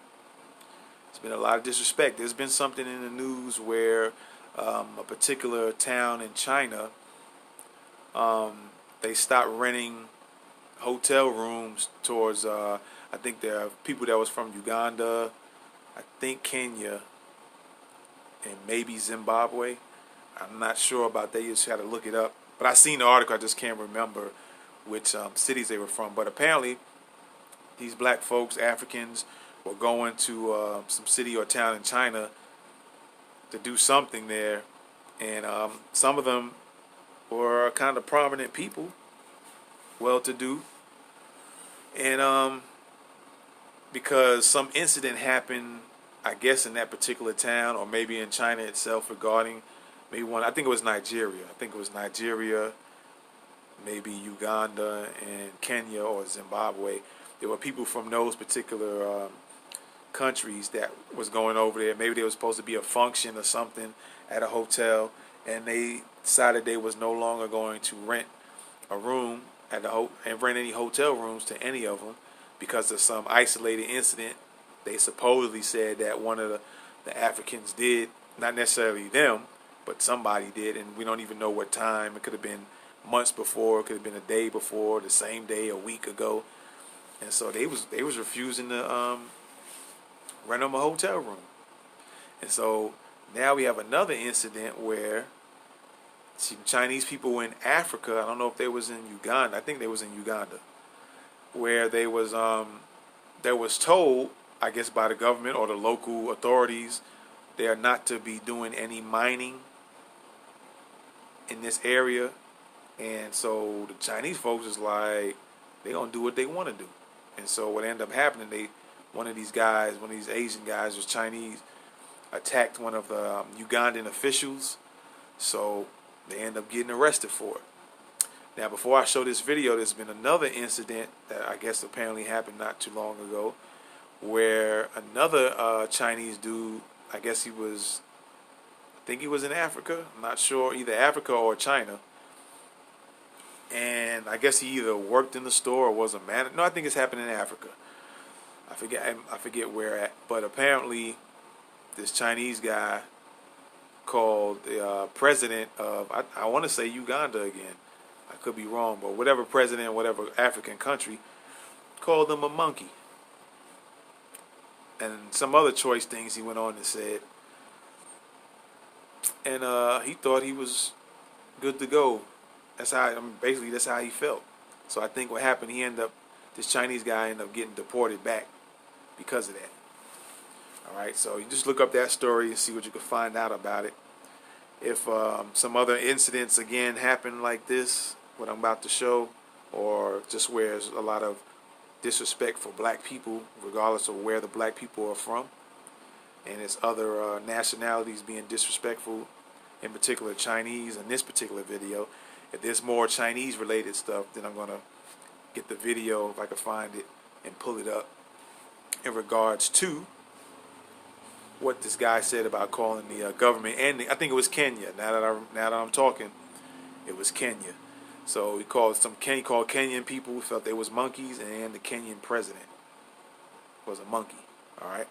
There's been a lot of disrespect. There's been something in the news where a particular town in China, they stopped renting hotel rooms towards, I think there are people that was from Uganda, I think Kenya, and maybe Zimbabwe. I'm not sure about that. You just had to look it up. But I seen the article. I just can't remember which cities they were from. But apparently, these black folks, Africans, were going to some city or town in China to do something there. And some of them were kind of prominent people, well-to-do. And because some incident happened, I guess, in that particular town, or maybe in China itself, regarding maybe one, I think it was Nigeria. Maybe Uganda and Kenya or Zimbabwe. There were people from those particular countries that was going over there. Maybe there was supposed to be a function or something at a hotel, and they decided they was no longer going to rent a room at and rent any hotel rooms to any of them because of some isolated incident. They supposedly said that one of the Africans did, not necessarily them, but somebody did, and we don't even know what time. It could have been months before, it could have been a day before, the same day, a week ago. And so they was refusing to rent them a hotel room. And so now we have another incident where some Chinese people in Africa, I don't know if they was in Uganda, I think they was in Uganda, where they was told, I guess by the government or the local authorities, they are not to be doing any mining in this area. And so the Chinese folks is like, they gonna do what they want to do. And so what ended up happening, one of these Asian guys was Chinese, attacked one of the Ugandan officials. So they end up getting arrested for it. Now, before I show this video, there's been another incident that I guess apparently happened not too long ago, where another Chinese dude, I guess I think he was in Africa. I'm not sure, either Africa or China. And I guess he either worked in the store or was a manager. No, I think it's happening in Africa. I forget where at. But apparently, this Chinese guy called the president of, I want to say Uganda again. I could be wrong, but whatever president, whatever African country, called them a monkey. And some other choice things he went on and said. And he thought he was good to go. That's how he felt. So I think what happened, this Chinese guy ended up getting deported back because of that. All right, so you just look up that story and see what you can find out about it. If some other incidents again happen like this, what I'm about to show, or just where there's a lot of disrespect for black people, regardless of where the black people are from, and it's other nationalities being disrespectful, in particular Chinese in this particular video. If there's more Chinese related stuff, then I'm going to get the video, if I can find it, and pull it up in regards to what this guy said about calling the government, and I think it was Kenya. Now that I'm talking, it was Kenya. So he called Kenyan people who felt they was monkeys, and the Kenyan president was a monkey. All right.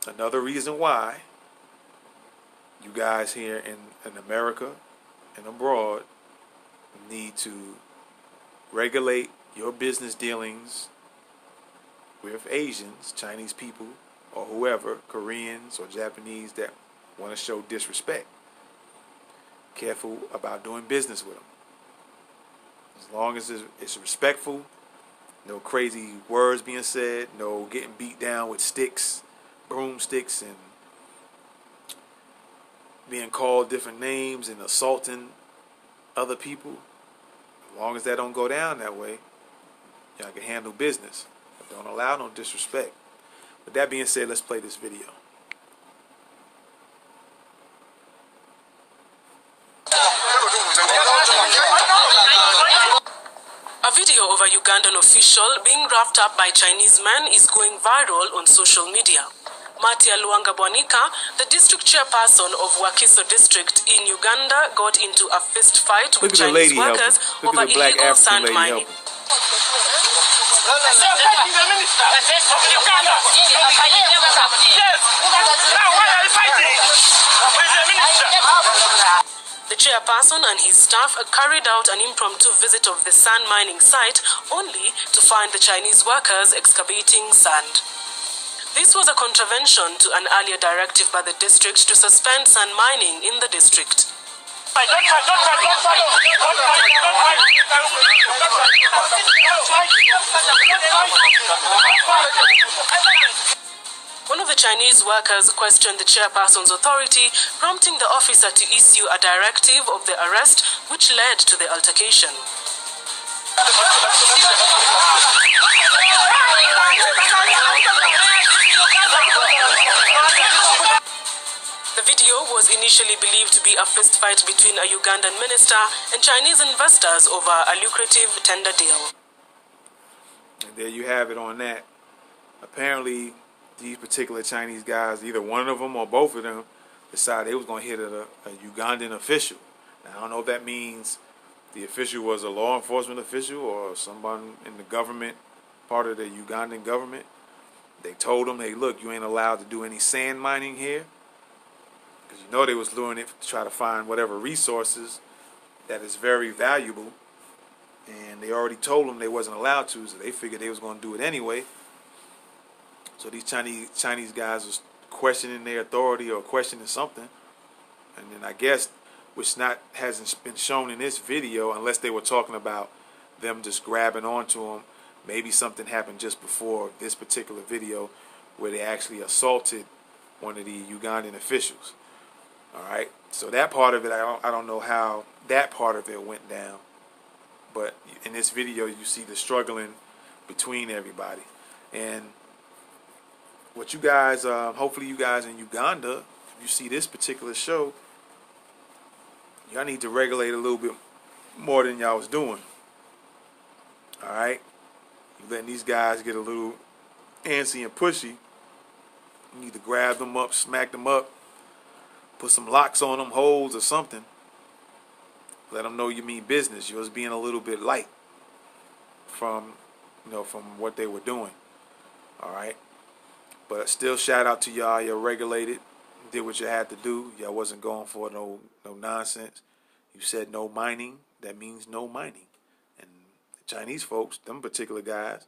Another reason why you guys here in America and abroad need to regulate your business dealings with Asians, Chinese people, or whoever, Koreans or Japanese that want to show disrespect. Careful about doing business with them. As long as it's respectful, no crazy words being said, no getting beat down with sticks, broomsticks, and being called different names and assaulting other people. As long as that don't go down that way, y'all can handle business. But don't allow no disrespect. With that being said, let's play this video. A video of a Ugandan official being wrapped up by Chinese men is going viral on social media. Matia Luangabwanika, the district chairperson of Wakiso district in Uganda, got into a fist fight with Chinese workers over illegal sand mining. The chairperson and his staff carried out an impromptu visit of the sand mining site only to find the Chinese workers excavating sand. This was a contravention to an earlier directive by the district to suspend sand mining in the district. One of the Chinese workers questioned the chairperson's authority, prompting the officer to issue a directive of the arrest, which led to the altercation. The video was initially believed to be a fist fight between a Ugandan minister and Chinese investors over a lucrative tender deal. And there you have it on that. Apparently, these particular Chinese guys, either one of them or both of them, decided they was going to hit a Ugandan official. Now, I don't know if that means the official was a law enforcement official or someone in the government, part of the Ugandan government. They told them, hey, look, you ain't allowed to do any sand mining here. Because you know they was doing it to try to find whatever resources that is very valuable. And they already told them they wasn't allowed to, so they figured they was going to do it anyway. So these Chinese guys was questioning their authority or questioning something. And then I guess, which hasn't been shown in this video, unless they were talking about them just grabbing onto them. Maybe something happened just before this particular video where they actually assaulted one of the Ugandan officials. All right, so that part of it, I don't know how that part of it went down. But in this video, you see the struggling between everybody. And what you guys, hopefully you guys in Uganda, if you see this particular show, y'all need to regulate a little bit more than y'all was doing. All right? You letting these guys get a little antsy and pushy. You need to grab them up, smack them up, put some locks on them, holes or something. Let them know you mean business. You was being a little bit light from what they were doing. All right? But still, shout out to y'all. You're regulated. Did what you had to do. Y'all wasn't going for no nonsense. You said no mining. That means no mining. And the Chinese folks, them particular guys,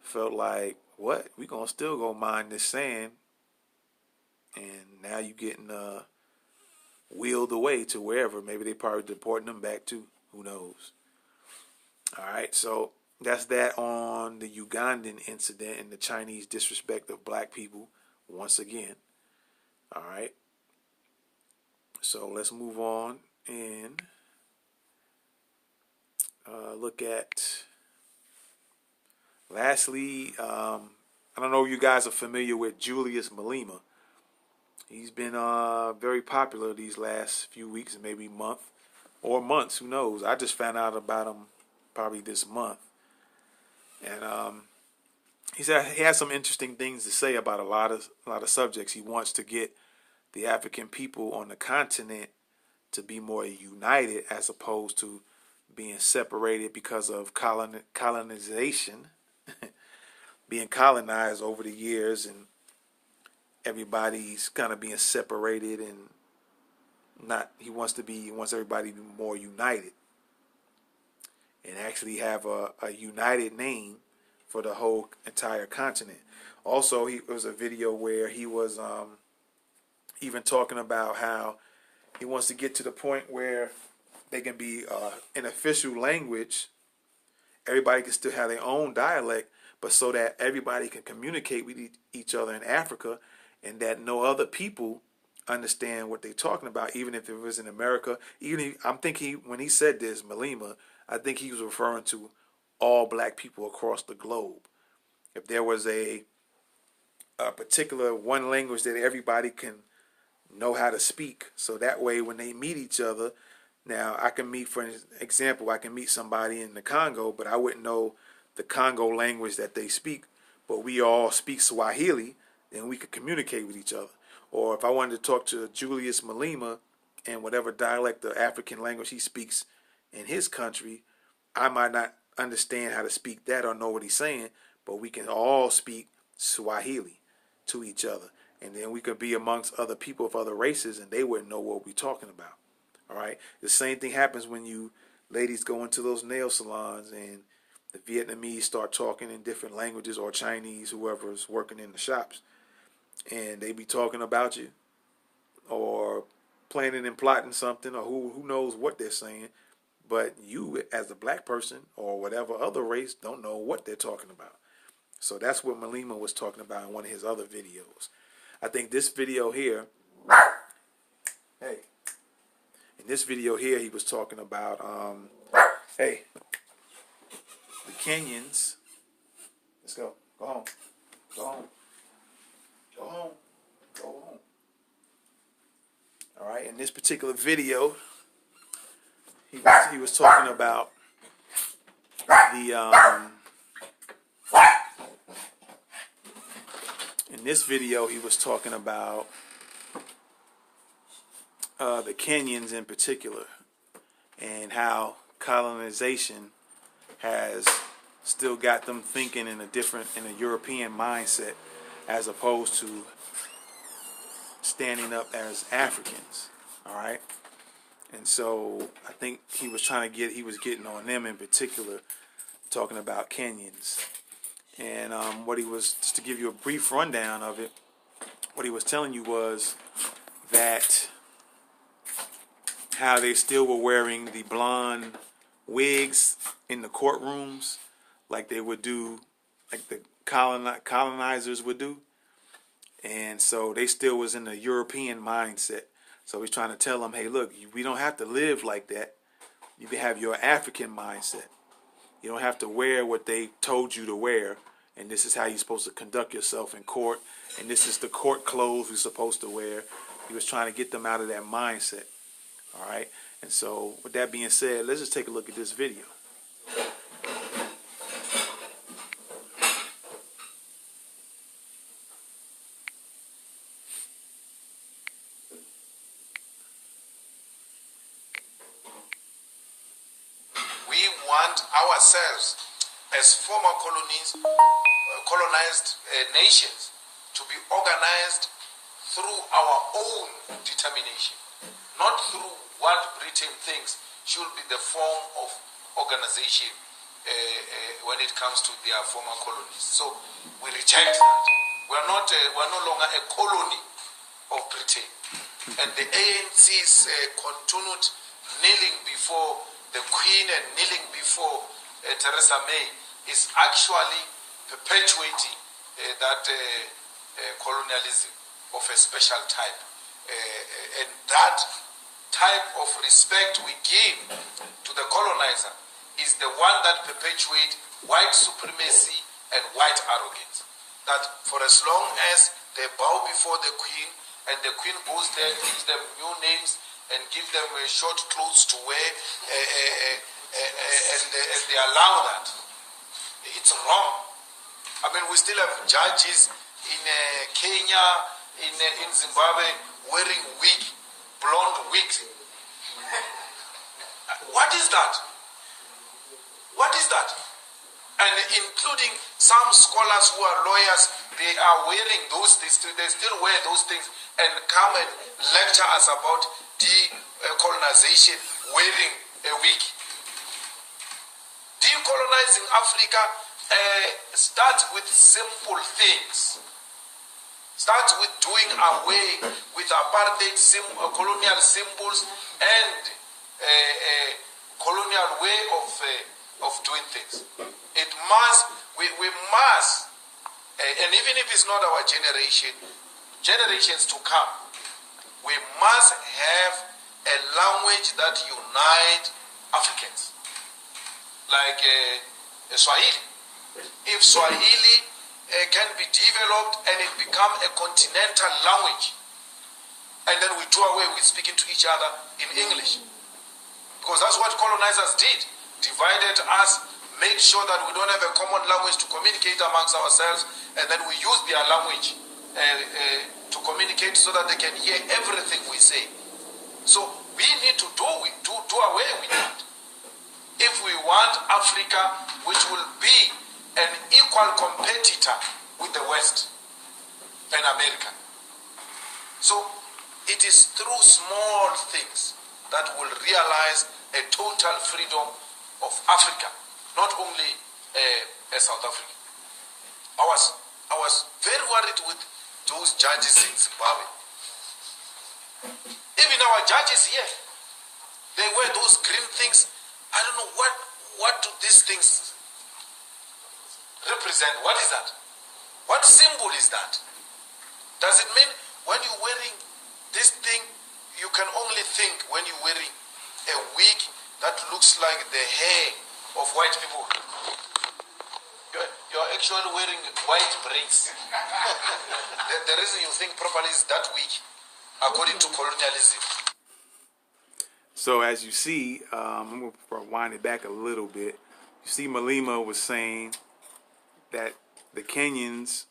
felt like, what? We gonna still go mine this sand. And now you getting wheeled away to wherever. Maybe they probably deporting them back too. Who knows? All right, so that's that on the Ugandan incident and the Chinese disrespect of black people once again. All right. So let's move on and look at, lastly, I don't know if you guys are familiar with Julius Malema. He's been very popular these last few weeks, maybe month or months, who knows. I just found out about him probably this month. And he has some interesting things to say about a lot of subjects. He wants to get the African people on the continent to be more united as opposed to being separated because of colonization, being colonized over the years, and everybody's kind of being separated and he wants everybody to be more united and actually have a united name for the whole entire continent. Also, it was a video where he was even talking about how he wants to get to the point where they can be an official language. Everybody can still have their own dialect, but so that everybody can communicate with each other in Africa, and that no other people understand what they're talking about, even if it was in America. I'm thinking when he said this, Malema, I think he was referring to all black people across the globe. If there was a particular one language that everybody can know how to speak, so that way when they meet each other, now I can meet, for example, I can meet somebody in the Congo, but I wouldn't know the Congo language that they speak, but we all speak Swahili, then we could communicate with each other. Or if I wanted to talk to Julius Malema and whatever dialect of African language he speaks in his country, I might not understand how to speak that or know what he's saying, but we can all speak Swahili to each other. And then we could be amongst other people of other races and they wouldn't know what we're talking about. All right. The same thing happens when you ladies go into those nail salons and the Vietnamese start talking in different languages, or Chinese, whoever's working in the shops, and they be talking about you or planning and plotting something, or who knows what they're saying, but you as a black person or whatever other race don't know what they're talking about. So that's what Malema was talking about in one of his other videos. I think this video here, in this video here, he was talking about, the Kenyans. Let's go. Go home. Go home. Go home. Go home. All right. In this particular video, he was talking about the in this video he was talking about the Kenyans in particular, and how colonization has still got them thinking in a European mindset, as opposed to standing up as Africans. All right. And so I think he was getting on them in particular, talking about Kenyans. And just to give you a brief rundown of it, what he was telling you was that how they still were wearing the blonde wigs in the courtrooms, like they would do, like the colonizers would do. And so they still was in the European mindset. So he's trying to tell them, hey, look, we don't have to live like that. You can have your African mindset. You don't have to wear what they told you to wear. And this is how you're supposed to conduct yourself in court. And this is the court clothes you're supposed to wear. He was trying to get them out of that mindset. All right. And so with that being said, let's just take a look at this video. We want ourselves as former colonized nations to be organized through our own determination, not through what Britain thinks should be the form of organization when it comes to their former colonies. So we reject that. We're no longer a colony of Britain. And the ANC's continued kneeling before the Queen and kneeling before Theresa May is actually perpetuating that colonialism of a special type. And that type of respect we give to the colonizer is the one that perpetuates white supremacy and white arrogance. That for as long as they bow before the Queen and the Queen goes there, gives them new names and give them short clothes to wear, and they allow that, it's wrong. I mean, we still have judges in Kenya, in Zimbabwe, wearing blonde wigs. What is that? What is that? And including some scholars who are lawyers, they are wearing those things, they still wear those things and come and lecture us about decolonization wearing a wig. Decolonizing Africa starts with simple things. Starts with doing away with apartheid colonial symbols and colonial way of doing things. It must, we must, and even if it's not our generation, generations to come, we must have a language that unites Africans, like Swahili. If Swahili can be developed and it become a continental language, and then we do away with speaking to each other in English, because that's what colonizers did, divided us, made sure that we don't have a common language to communicate amongst ourselves, and then we use their language to communicate so that they can hear everything we say. So we need to do away with that if we want Africa, which will be an equal competitor with the West and America. So it is through small things that will realize a total freedom of Africa, not only South Africa. I was very worried with those judges in Zimbabwe. Even our judges here, they wear those green things. I don't know what do these things represent. What is that? What symbol is that? Does it mean when you're wearing this thing, you can only think when you're wearing a wig that looks like the hair of white people? You're actually wearing white braids. The reason you think properly is that wig, according to colonialism. So as you see, I'm going to wind it back a little bit. You see Malema was saying that the Kenyans,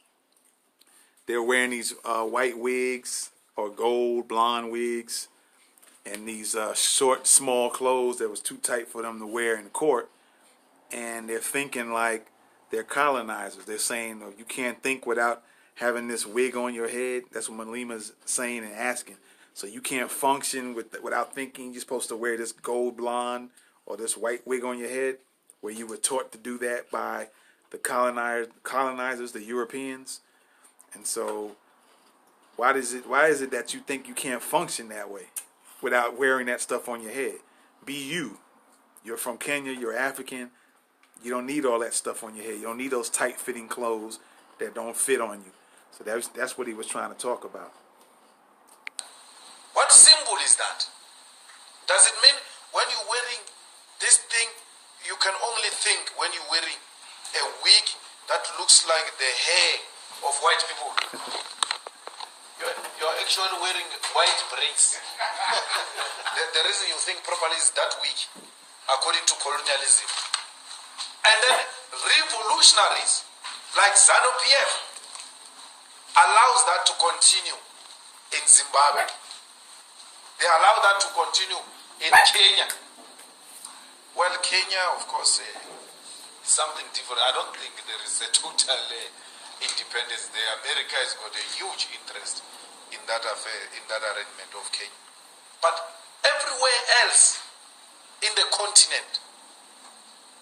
they're wearing these white wigs or gold blonde wigs and these short, small clothes that was too tight for them to wear in court. And they're thinking like they're colonizers. They're saying, oh, you can't think without having this wig on your head. That's what Malema's saying and asking. So you can't function without thinking. You're supposed to wear this gold blonde or this white wig on your head, where you were taught to do that by the colonizers, the Europeans. And so why is it that you think you can't function that way without wearing that stuff on your head? Be you. You're from Kenya, you're African. You don't need all that stuff on your head. You don't need those tight-fitting clothes that don't fit on you. So that's what he was trying to talk about. What symbol is that? Does it mean when you're wearing this thing, you can only think when you're wearing a wig that looks like the hair of white people? You're actually wearing white braids. The reason you think properly is that wig, according to colonialism. And then revolutionaries like ZANU-PF allows that to continue in Zimbabwe. They allow that to continue in Kenya. Well, Kenya, of course, is something different. I don't think there is a total independence there. America has got a huge interest in that affair, in that arrangement of Kenya. But everywhere else in the continent,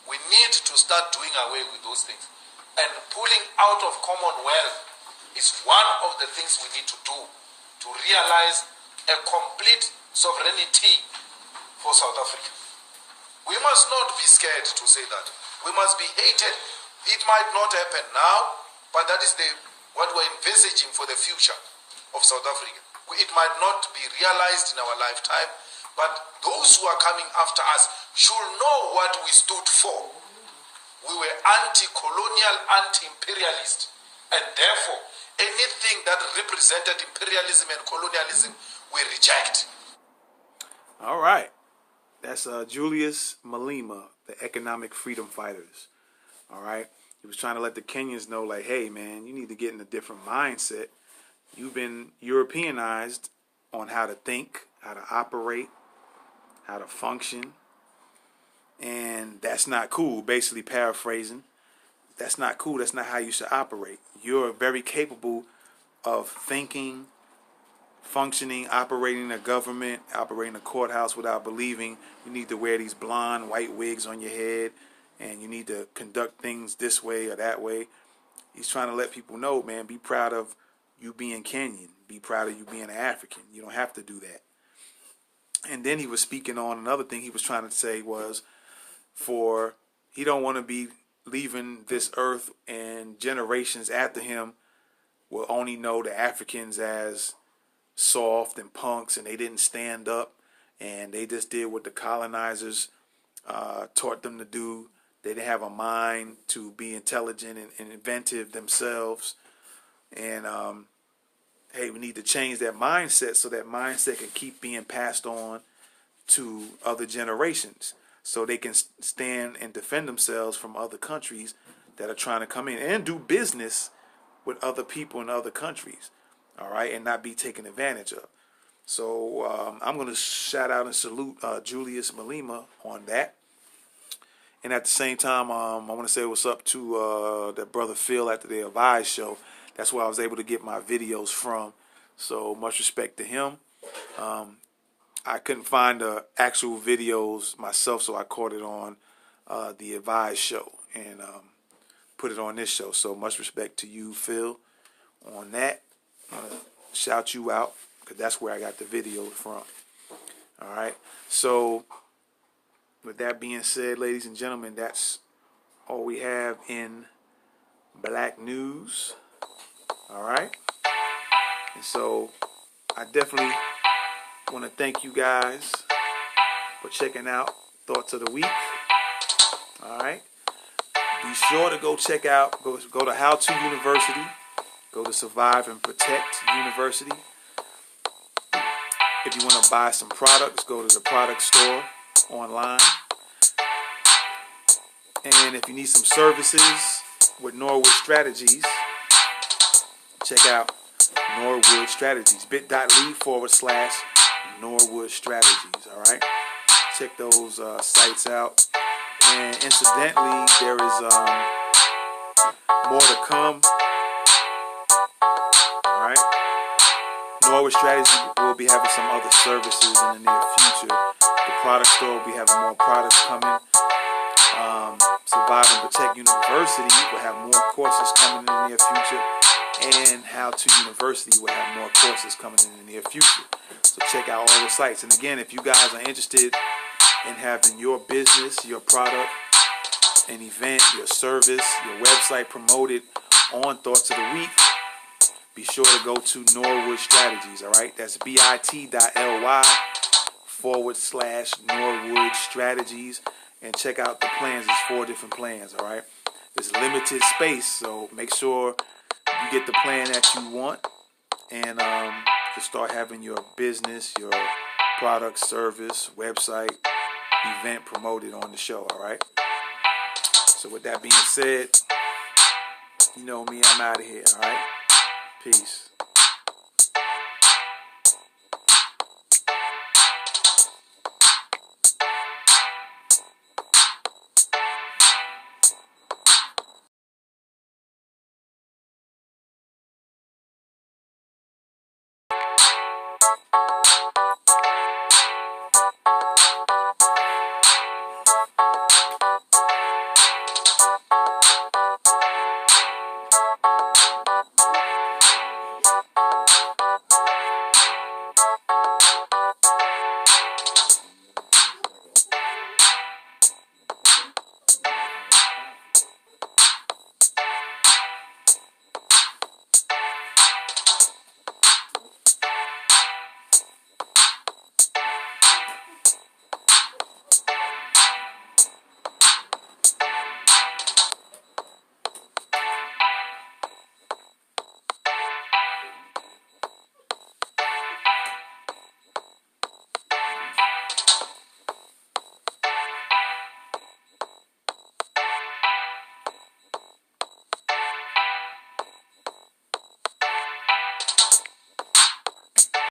we need to start doing away with those things. And pulling out of Commonwealth is one of the things we need to do to realize a complete sovereignty for South Africa. We must not be scared to say that. We must be hated. It might not happen now, but that is what we're envisaging for the future of South Africa. It might not be realized in our lifetime, but those who are coming after us should know what we stood for. We were anti-colonial, anti-imperialist, and therefore anything that represented imperialism and colonialism we reject. All right. That's Julius Malema, the economic freedom fighters. All right. He was trying to let the Kenyans know, like, hey, man, you need to get in a different mindset. You've been Europeanized on how to think, how to operate, how to function. And that's not cool. Basically paraphrasing. That's not cool. That's not how you should operate. You're very capable of thinking, functioning, operating a government, operating a courthouse without believing you need to wear these blonde white wigs on your head and you need to conduct things this way or that way. He's trying to let people know, man, be proud of you being Kenyan. Be proud of you being African. You don't have to do that. And then he was speaking on another thing he was trying to say was he don't want to be leaving this earth and generations after him will only know the Africans as soft and punks and they didn't stand up and they just did what the colonizers taught them to do. They didn't have a mind to be intelligent and inventive themselves. And hey, we need to change that mindset so that mindset can keep being passed on to other generations so they can stand and defend themselves from other countries that are trying to come in and do business with other people in other countries, all right, and not be taken advantage of. So I'm going to shout out and salute Julius Malema on that. And at the same time, I want to say what's up to that brother Phil at the Advice show. That's where I was able to get my videos from. So much respect to him. I couldn't find the actual videos myself, so I caught it on the Advice show and put it on this show. So much respect to you, Phil, on that. Shout you out because that's where I got the video from. All right. So with that being said, ladies and gentlemen, that's all we have in Black News. All right. And so I definitely want to thank you guys for checking out Thoughts of the Week. All right. Be sure to go check out, go to How To University. Go to Survive and Protect University. If you want to buy some products, go to the product store online. And if you need some services with Norwood Strategies, check out Norwood Strategies. bit.ly/Norwood Strategies. All right. Check those sites out. And incidentally, there is more to come. All right. Norwood Strategy will be having some other services in the near future. The product store will be having more products coming. Survive and Protect University will have more courses coming in the near future. And How To University will have more courses coming in the near future. So check out all the sites. And again, if you guys are interested in having your business, your product, an event, your service, your website promoted on Thoughts of the Week, be sure to go to Norwood Strategies, all right? That's bit.ly/Norwood Strategies. And check out the plans. There's 4 different plans, all right? There's limited space, so make sure you get the plan that you want and to start having your business, your product, service, website, event promoted on the show, all right? So with that being said, you know me, I'm out of here, all right? Peace.